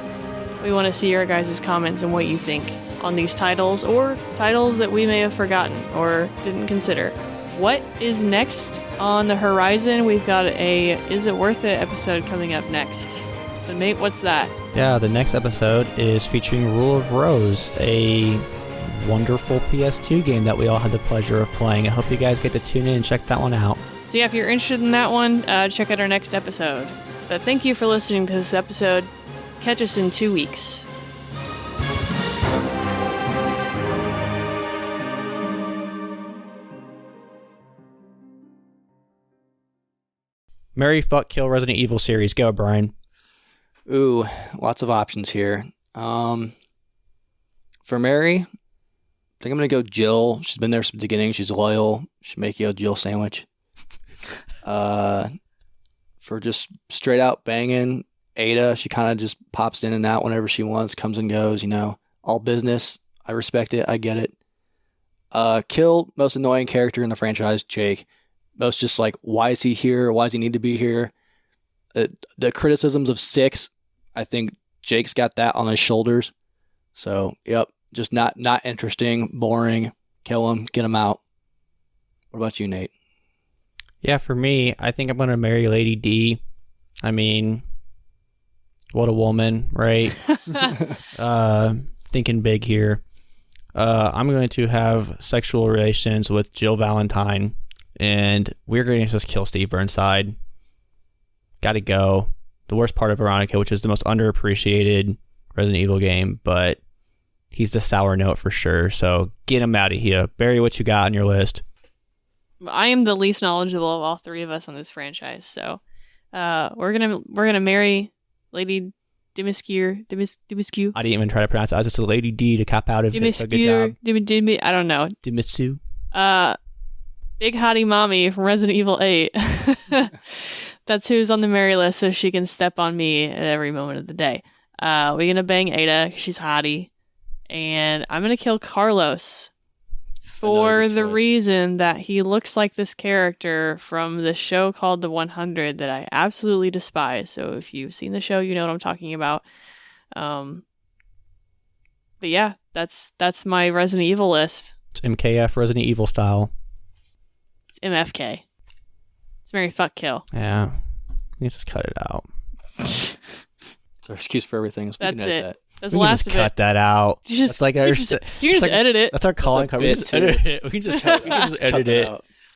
We want to see your guys' comments and what you think on these titles or titles that we may have forgotten or didn't consider. What is next on the horizon? We've got a Is It Worth It episode coming up next. So Nate, what's that? Yeah, the next episode is featuring Rule of Rose, a wonderful PS2 game that we all had the pleasure of playing. I hope you guys get to tune in and check that one out. So yeah, if you're interested in that one, check out our next episode. But thank you for listening to this episode. Catch us in 2 weeks. Marry, fuck, kill Resident Evil series. Go, Brian. Ooh, lots of options here. For Mary, I think I'm going to go Jill. She's been there since the beginning. She's loyal. She'll make you a Jill sandwich. For just straight out banging, Ada, she kind of just pops in and out whenever she wants, comes and goes, you know, all business. I respect it. I get it. Kill, most annoying character in the franchise, Jake. Most just like, why is he here? Why does he need to be here? The criticisms of 6, I think Jake's got that on his shoulders. So, yep, just not interesting, boring. Kill him, get him out. What about you, Nate? Yeah, for me, I think I'm going to marry Lady D. I mean, what a woman, right? Thinking big here. I'm going to have sexual relations with Jill Valentine, and we're going to just kill Steve Burnside. Gotta go. The worst part of Veronica, which is the most underappreciated Resident Evil game, but he's the sour note for sure. So get him out of here. Barry, what you got on your list? I am the least knowledgeable of all 3 of us on this franchise, so we're gonna marry Lady Dimitrescu. I didn't even try to pronounce it. I was just a Lady D to cop out of it. So good job. I don't know. Dimitsu. Big hottie mommy from Resident Evil 8. That's who's on the marry list, so she can step on me at every moment of the day. We're gonna bang Ada, 'cause she's hottie, and I'm gonna kill Carlos for the reason that he looks like this character from the show called The 100 that I absolutely despise. So if you've seen the show, you know what I'm talking about. But yeah, that's my Resident Evil list. It's MKF Resident Evil style. It's MFK. It's marry, fuck, kill. Yeah. Let's just cut it out. It's our excuse for everything. That's it. That. That's We the can last just of cut it. that out. You can just like edit it. That's our calling That's a card. We bit can just too. edit it. We can just edit it. Cut that out.